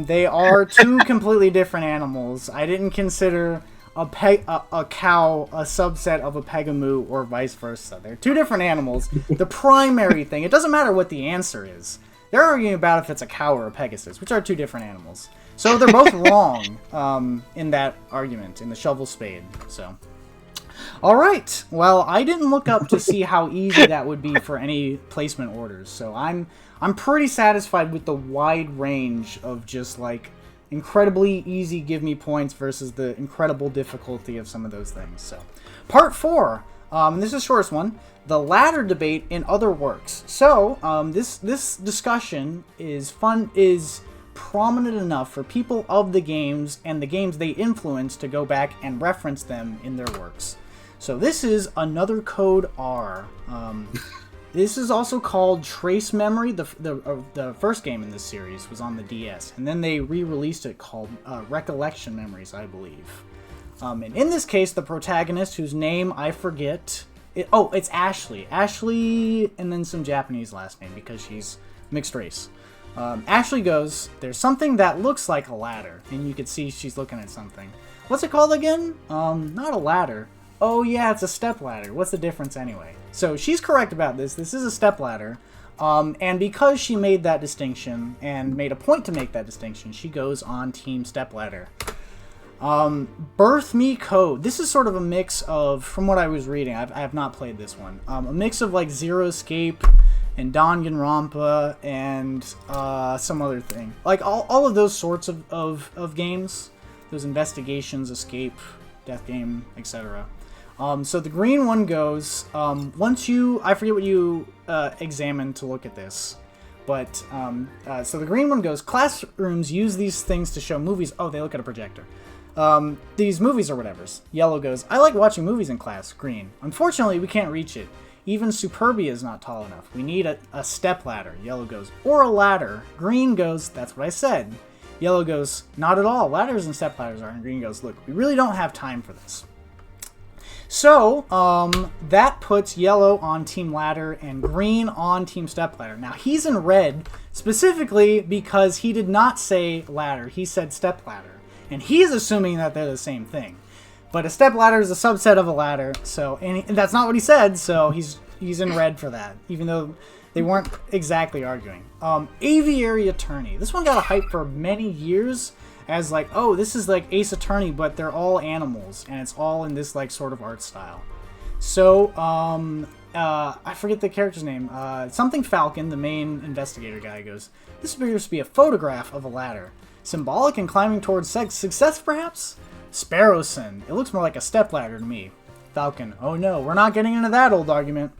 They are two completely different animals. I didn't consider a cow a subset of a Pegamoo or vice versa. They're two different animals. The primary thing, it doesn't matter what the answer is. They're arguing about if it's a cow or a Pegasus, which are two different animals. So they're both wrong in that argument, in the shovel spade. So, all right. Well, I didn't look up to see how easy that would be for any placement orders. So I'm pretty satisfied with the wide range of just like incredibly easy give me points versus the incredible difficulty of some of those things. So, part 4. This is the shortest one. The ladder debate in other works. So, this discussion is prominent enough for people of the games and the games they influence to go back and reference them in their works. So this is Another Code R. This is also called Trace Memory. The first game in this series was on the DS, and then they re-released it called Recollection Memories, I believe. And in this case, the protagonist, whose name I forget... it's Ashley. Ashley, and then some Japanese last name, because she's mixed race. Ashley goes, there's something that looks like a ladder, and you can see she's looking at something. What's it called again? Not a ladder. Oh yeah, it's a stepladder. What's the difference anyway? So she's correct about this. This is a stepladder. And because she made that distinction, and made a point to make that distinction, she goes on Team Stepladder. Birth Me Code. This is sort of a mix of, from what I was reading, I have not played this one, a mix of like Zero Escape and Danganronpa and some other thing. Like all of those sorts of games. Those investigations, escape, death game, etc. So the green one goes, once you, I forget what you examine to look at this, but, so the green one goes, classrooms use these things to show movies. Oh, they look at a projector. These movies or whatever's. Yellow goes, I like watching movies in class. Green, unfortunately, we can't reach it. Even Superbia is not tall enough. We need a step ladder. Yellow goes, or a ladder. Green goes, that's what I said. Yellow goes, not at all. Ladders and step ladders are. And green goes, look, we really don't have time for this. So, that puts yellow on Team Ladder and green on Team Stepladder. Now, he's in red specifically because he did not say ladder. He said stepladder. And he's assuming that they're the same thing. But a stepladder is a subset of a ladder, so, and that's not what he said, so he's in red for that, even though they weren't exactly arguing. Aviary Attorney. This one got a hype for many years as like, oh, this is like Ace Attorney, but they're all animals, and it's all in this like sort of art style. So, I forget the character's name. Something Falcon, the main investigator guy, goes, this appears to be a photograph of a ladder. Symbolic and climbing towards success, perhaps? Sparrowson. It looks more like a stepladder to me. Falcon. Oh no, we're not getting into that old argument.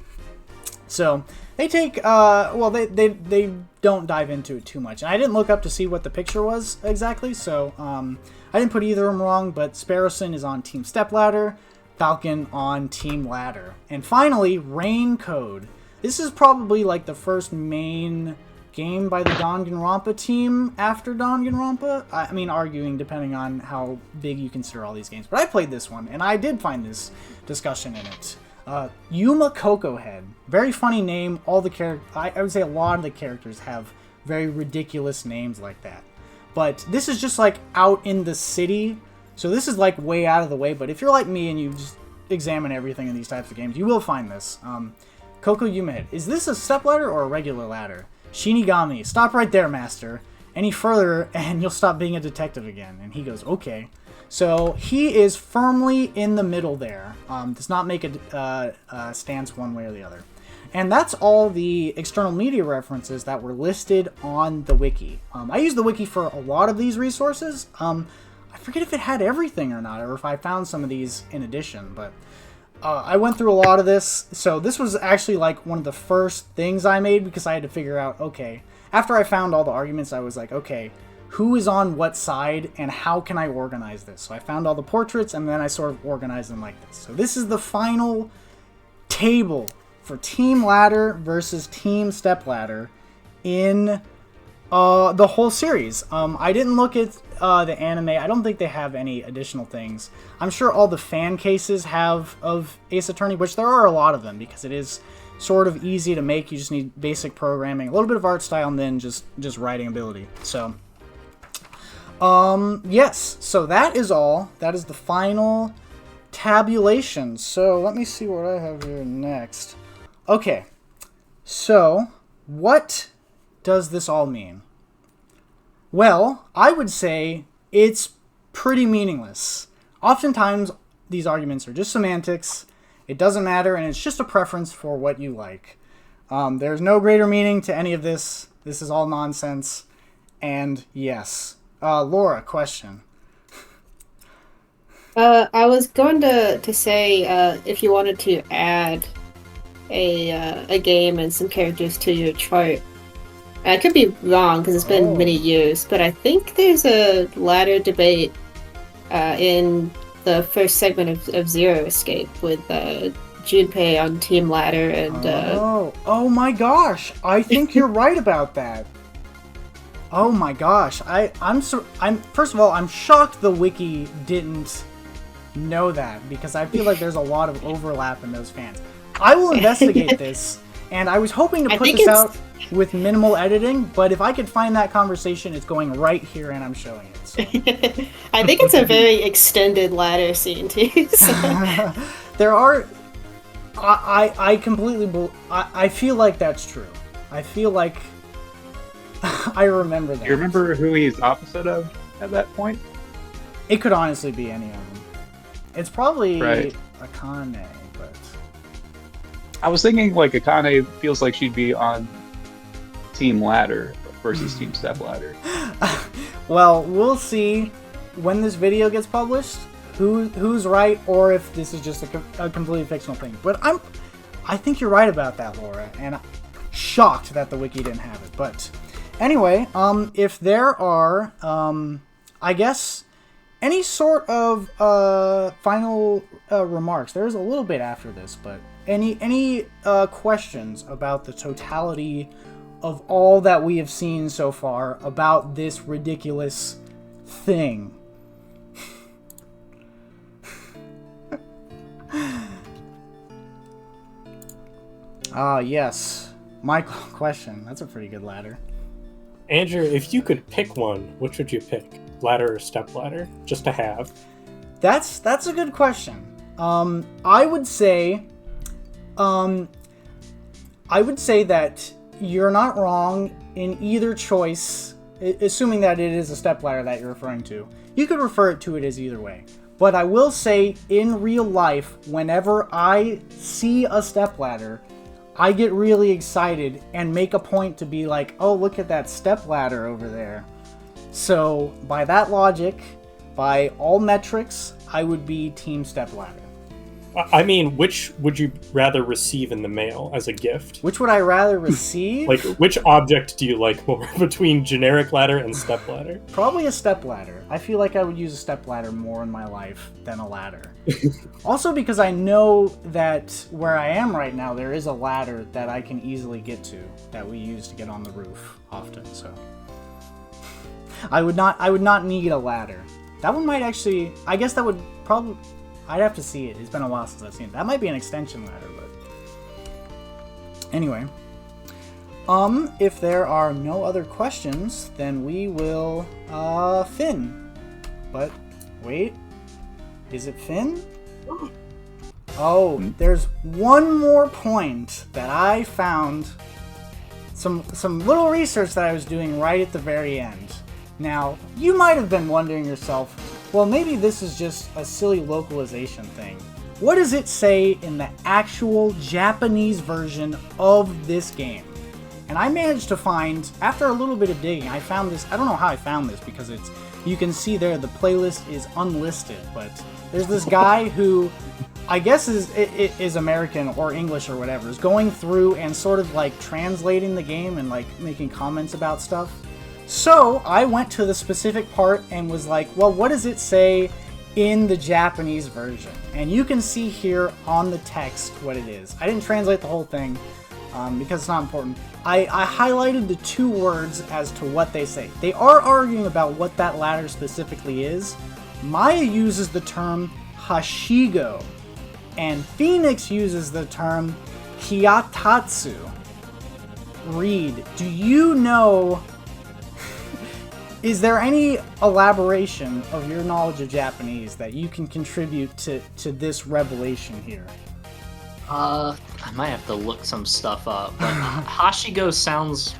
So, they take, well, they don't dive into it too much. And I didn't look up to see what the picture was exactly, so, I didn't put either of them wrong, but Sparrowson is on Team Stepladder, Falcon on Team Ladder. And finally, Rain Code. This is probably like the first main game by the Danganronpa team after Danganronpa. I mean, arguing depending on how big you consider all these games. But I played this one, and I did find this discussion in it. Yuma Coco Head. Very funny name. All the I would say a lot of the characters have very ridiculous names like that. But this is just like out in the city. So this is like way out of the way. But if you're like me and you just examine everything in these types of games, you will find this. Coco Yuma Head. Is this a stepladder or a regular ladder? Shinigami, stop right there, master. Any further, and you'll stop being a detective again. And he goes, okay. So he is firmly in the middle there. Does not make a stance one way or the other. And that's all the external media references that were listed on the wiki. I use the wiki for a lot of these resources. I forget if it had everything or not, or if I found some of these in addition, but I went through a lot of this. So this was actually like one of the first things I made because I had to figure out, okay, after I found all the arguments, I was like, okay, who is on what side and how can I organize this? So I found all the portraits and then I sort of organized them like this. So this is the final table for Team Ladder versus Team Stepladder in the whole series. I didn't look at the anime. I don't think they have any additional things. I'm sure all the fan cases have of Ace Attorney, which there are a lot of them because it is sort of easy to make. You just need basic programming, a little bit of art style, and then just writing ability. So, yes. So that is all. That is the final tabulation. So let me see what I have here next. Okay. So what does this all mean? Well, I would say it's pretty meaningless. Oftentimes, these arguments are just semantics. It doesn't matter, and it's just a preference for what you like. There's no greater meaning to any of this. This is all nonsense. And yes. Laura, question. I was going to say if you wanted to add a game and some characters to your chart. I could be wrong because it's been many years, but I think there's a ladder debate in the first segment of Zero Escape with Junpei on Team Ladder and. Oh my gosh! I think you're right about that. Oh my gosh! I'm first of all, I'm shocked the wiki didn't know that because I feel like there's a lot of overlap in those fans. I will investigate this, and I was hoping to put this out with minimal editing, but if I could find that conversation, it's going right here and I'm showing it. So. I think it's a very extended ladder scene too. So. There are. I completely. I feel like that's true. I feel like I remember that. You remember who he's opposite of at that point? It could honestly be any of them. It's probably Right. Akane, but I was thinking like Akane feels like she'd be on Team Ladder versus Team Stepladder. well, we'll see when this video gets published who's right or if this is just a completely fictional thing. But I think you're right about that, Laura, and I'm shocked that the wiki didn't have it. But anyway, if there are, I guess, any sort of final remarks. There's a little bit after this, but any questions about the totality of all that we have seen so far about this ridiculous thing? Yes. My question. That's a pretty good ladder. Andrew, if you could pick one, which would you pick? Ladder or stepladder? Just to have. That's a good question. I would say that you're not wrong in either choice, assuming that it is a stepladder that you're referring to. You could refer to it as either way. But I will say, in real life, whenever I see a stepladder, I get really excited and make a point to be like, oh, look at that stepladder over there. So, by that logic, by all metrics, I would be Team Stepladder. I mean, which would you rather receive in the mail as a gift? Which would I rather receive? Like, which object do you like more between generic ladder and stepladder? Probably a stepladder. I feel like I would use a stepladder more in my life than a ladder. Also because I know that where I am right now, there is a ladder that I can easily get to that we use to get on the roof often, so... I would not need a ladder. That one might actually... I guess that would probably... I'd have to see it. It's been a while since I've seen it. That might be an extension ladder, but... Anyway. If there are no other questions, then we will, Finn. But, wait. Is it Finn? Oh, there's one more point that I found. Some little research that I was doing right at the very end. Now, you might have been wondering yourself, well, maybe this is just a silly localization thing. What does it say in the actual Japanese version of this game? And I managed to find, after a little bit of digging, I found this. I don't know how I found this because you can see there the playlist is unlisted, but there's this guy who I guess is American or English or whatever, is going through and sort of like translating the game and like making comments about stuff. So I went to the specific part and was like, well, what does it say in the Japanese version? And you can see here on the text what it is. I didn't translate the whole thing because it's not important. I highlighted the two words as to what they say. They are arguing about what that ladder specifically is. Maya uses the term hashigo, and Phoenix uses the term kiatatsu. Reed, do you know... Is there any elaboration of your knowledge of Japanese that you can contribute to this revelation here? I might have to look some stuff up, but Hashigo sounds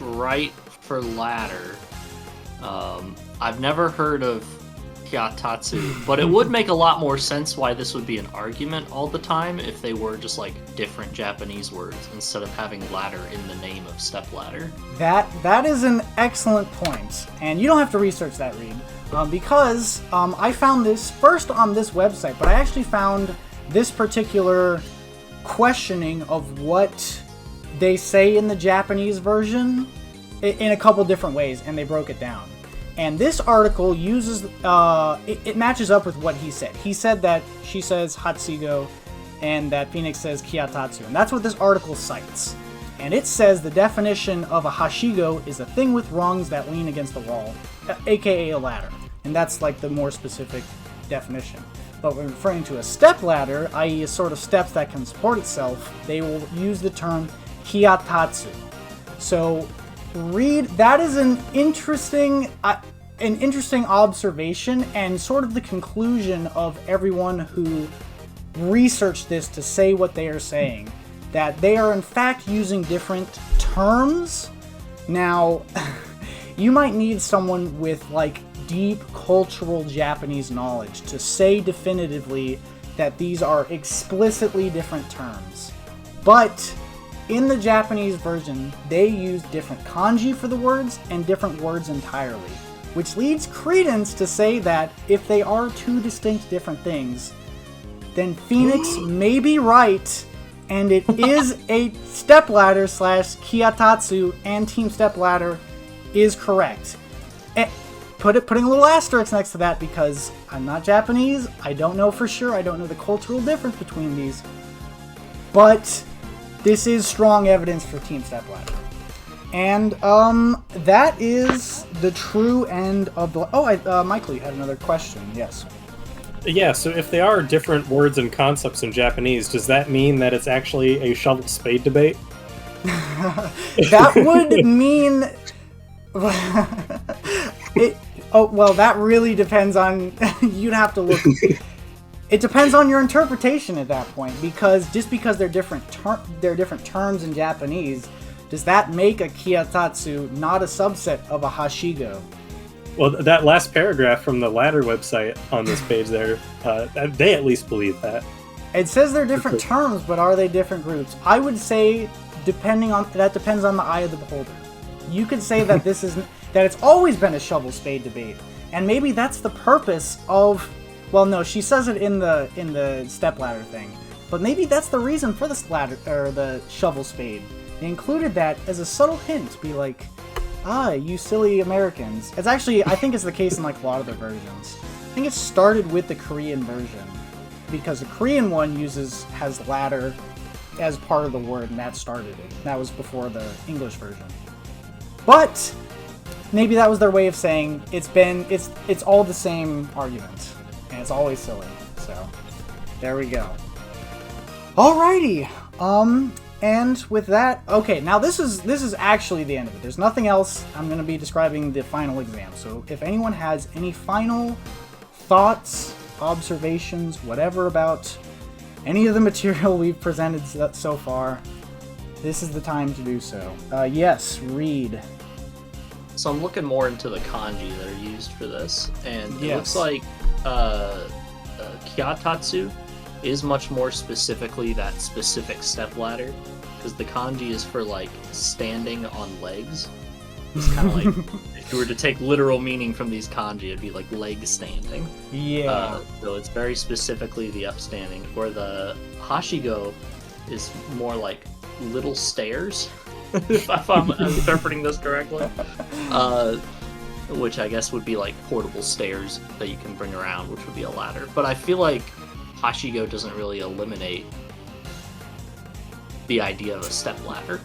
right for ladder. I've never heard of Hyatatsu, but it would make a lot more sense why this would be an argument all the time if they were just like different Japanese words instead of having ladder in the name of stepladder. That is an excellent point, and you don't have to research that, Reed. because I found this first on this website, but I actually found this particular questioning of what they say in the Japanese version in a couple different ways, and they broke it down. And this article uses, it matches up with what he said. He said that she says Hatsigo, and that Phoenix says Kiatatsu, and that's what this article cites. And it says the definition of a hashigo is a thing with rungs that lean against the wall, aka a ladder. And that's like the more specific definition. But when referring to a step ladder, i.e. a sort of steps that can support itself, they will use the term kiatatsu. So that is an interesting observation, and sort of the conclusion of everyone who researched this to say what they are saying, that they are in fact using different terms. Now, you might need someone with like deep cultural Japanese knowledge to say definitively that these are explicitly different terms. But in the Japanese version, they use different kanji for the words and different words entirely, which leads credence to say that if they are two distinct different things, then Phoenix may be right, and it is a stepladder / kiatatsu, and Team Stepladder is correct. And putting a little asterisk next to that, because I'm not Japanese, I don't know for sure, I don't know the cultural difference between these, but this is strong evidence for Team Stepladder. And that is the true end of the... Oh, Michael, you had another question. Yes. Yeah, so if they are different words and concepts in Japanese, does that mean that it's actually a shovel-spade debate? That would mean... that really depends on... You'd have to look... It depends on your interpretation at that point, because just because they're different terms in Japanese, does that make a kiatatsu not a subset of a hashigo? Well, that last paragraph from the ladder website on this page there, they at least believe that. It says they're different terms, but are they different groups? I would say that depends on the eye of the beholder. You could say that that it's always been a shovel-spade debate, and maybe that's the purpose of... Well, no, she says it in the stepladder thing, but maybe that's the reason for the shovel-spade. They included that as a subtle hint to be like, you silly Americans. It's actually, I think it's the case in like a lot of their versions. I think it started with the Korean version, because the Korean one has ladder as part of the word, and that started it. That was before the English version. But maybe that was their way of saying it's all the same argument, and it's always silly. So there we go. Alrighty. And with that, okay, now this is actually the end of it. There's nothing else. I'm going to be describing the final exam. So if anyone has any final thoughts, observations, whatever about any of the material we've presented so far, this is the time to do so. Yes, Reed. So I'm looking more into the kanji that are used for this, and it Yes. looks like kiatatsu is much more specifically that specific stepladder, because the kanji is for like standing on legs. It's kind of like if you were to take literal meaning from these kanji, it'd be like leg standing. Yeah. So it's very specifically the upstanding, where the hashigo is more like little stairs, if I'm interpreting this correctly. Which I guess would be like portable stairs that you can bring around, which would be a ladder. But I feel like hashigo doesn't really eliminate the idea of a step ladder.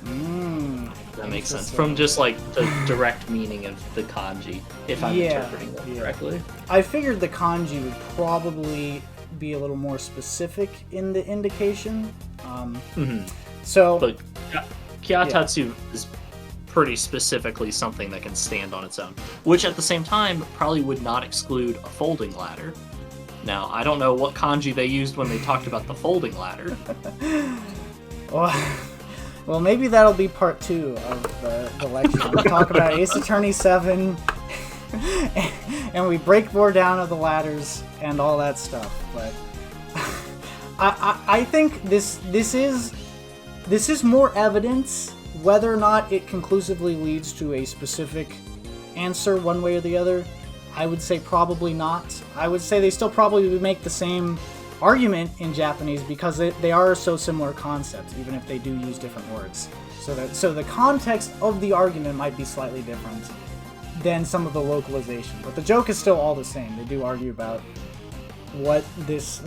That makes sense. From just like the direct meaning of the kanji, if I'm interpreting that correctly. I figured the kanji would probably be a little more specific in the indication. So, but kiatatsu is pretty specifically something that can stand on its own, which at the same time probably would not exclude a folding ladder. Now, I don't know what kanji they used when they talked about the folding ladder. Well, maybe that'll be part 2 of the lecture. We'll talk about Ace Attorney 7, and we break more down of the ladders and all that stuff. But I think this is more evidence. Whether or not it conclusively leads to a specific answer one way or the other, I would say probably not. I would say they still probably would make the same argument in Japanese because they are so similar concepts, even if they do use different words. So the context of the argument might be slightly different than some of the localization, but the joke is still all the same. They do argue about what this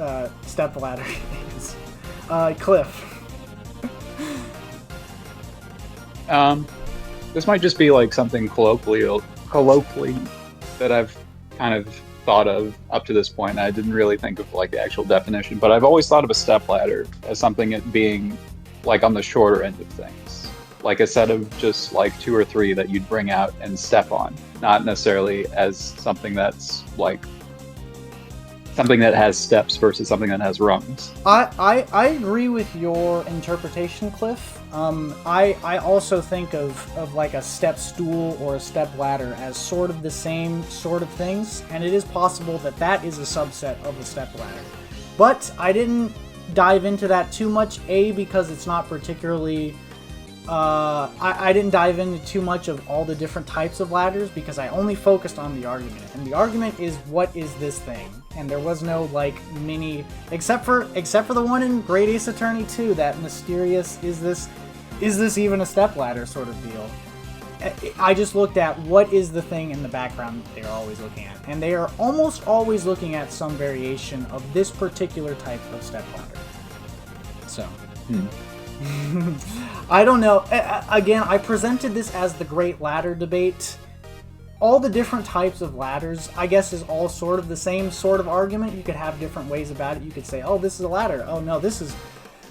stepladder is. Cliff. This might just be like something colloquially that I've kind of thought of up to this point. I didn't really think of like the actual definition, but I've always thought of a stepladder as something it being like on the shorter end of things, like a set of just like 2 or 3 that you'd bring out and step on, not necessarily as something that's like something that has steps versus something that has rungs. I agree with your interpretation, Cliff. I also think of like a step stool or a step ladder as sort of the same sort of things, and it is possible that that is a subset of a step ladder. But I didn't dive into that too much, because it's not particularly... I didn't dive into too much of all the different types of ladders because I only focused on the argument. And the argument is, what is this thing? And there was no like mini, except for the one in Great Ace Attorney 2, that mysterious is this even a stepladder sort of deal. I just looked at what is the thing in the background that they're always looking at, and they are almost always looking at some variation of this particular type of stepladder. So. I don't know. Again, I presented this as the Great Ladder Debate. All the different types of ladders, I guess, is all sort of the same sort of argument. You could have different ways about it. You could say, "Oh, this is a ladder. Oh no, this is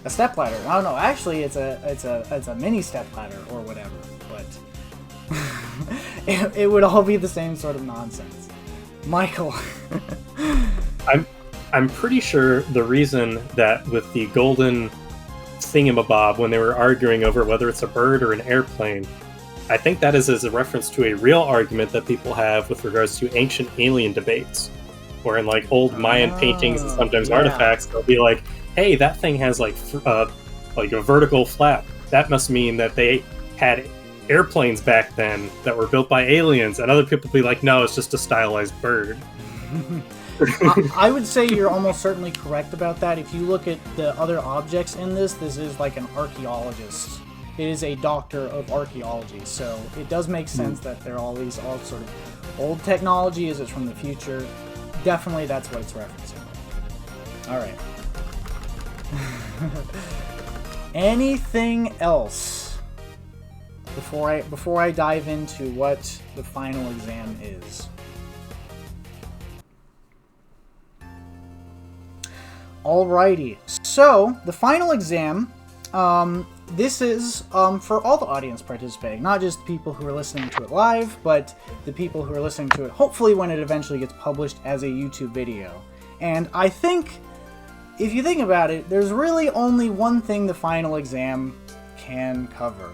a step ladder. Oh no, actually, it's a mini step ladder or whatever." But it would all be the same sort of nonsense. Michael, I'm pretty sure the reason that with the golden thingamabob, when they were arguing over whether it's a bird or an airplane, I think that is as a reference to a real argument that people have with regards to ancient alien debates, where in like old Mayan paintings and sometimes artifacts, they'll be like, hey, that thing has like a vertical flap. That must mean that they had airplanes back then that were built by aliens, and other people will be like, no, it's just a stylized bird. I would say you're almost certainly correct about that. If you look at the other objects in this is like an archaeologist. It is a doctor of archaeology, so it does make sense that they're all sort of old technology. Is it from the future? Definitely, that's what it's referencing. All right. Anything else before I dive into what the final exam is? Alrighty, so the final exam, this is for all the audience participating, not just people who are listening to it live, but the people who are listening to it hopefully when it eventually gets published as a YouTube video. And I think, if you think about it, there's really only one thing the final exam can cover.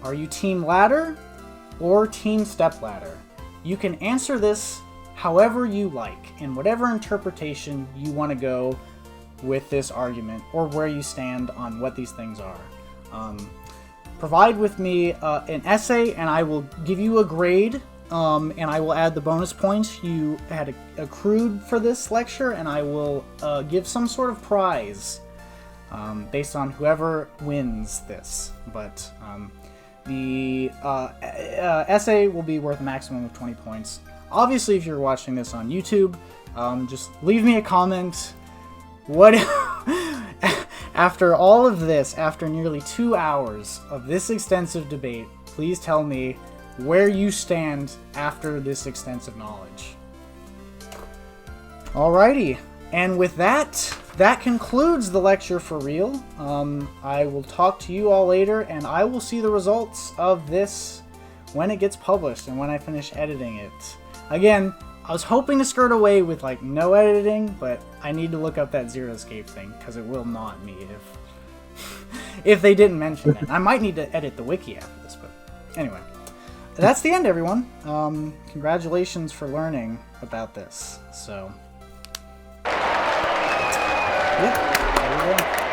Are you Team Ladder or Team Stepladder? You can answer this however you like, in whatever interpretation you want to go with this argument, or where you stand on what these things are. Provide with me an essay, and I will give you a grade, and I will add the bonus points you had accrued for this lecture, and I will give some sort of prize based on whoever wins this. But the essay will be worth a maximum of 20 points. Obviously, if you're watching this on YouTube, just leave me a comment. What after all of this, after nearly 2 hours of this extensive debate, please tell me where you stand after this extensive knowledge. Alrighty, and with that concludes the lecture for real. I will talk to you all later, and I will see the results of this when it gets published and when I finish editing it. Again, I was hoping to skirt away with like no editing, but I need to look up that zero escape thing because it will not me if they didn't mention that. I might need to edit the wiki after this, but anyway. That's the end, everyone. Congratulations for learning about this. So, yeah, there you go.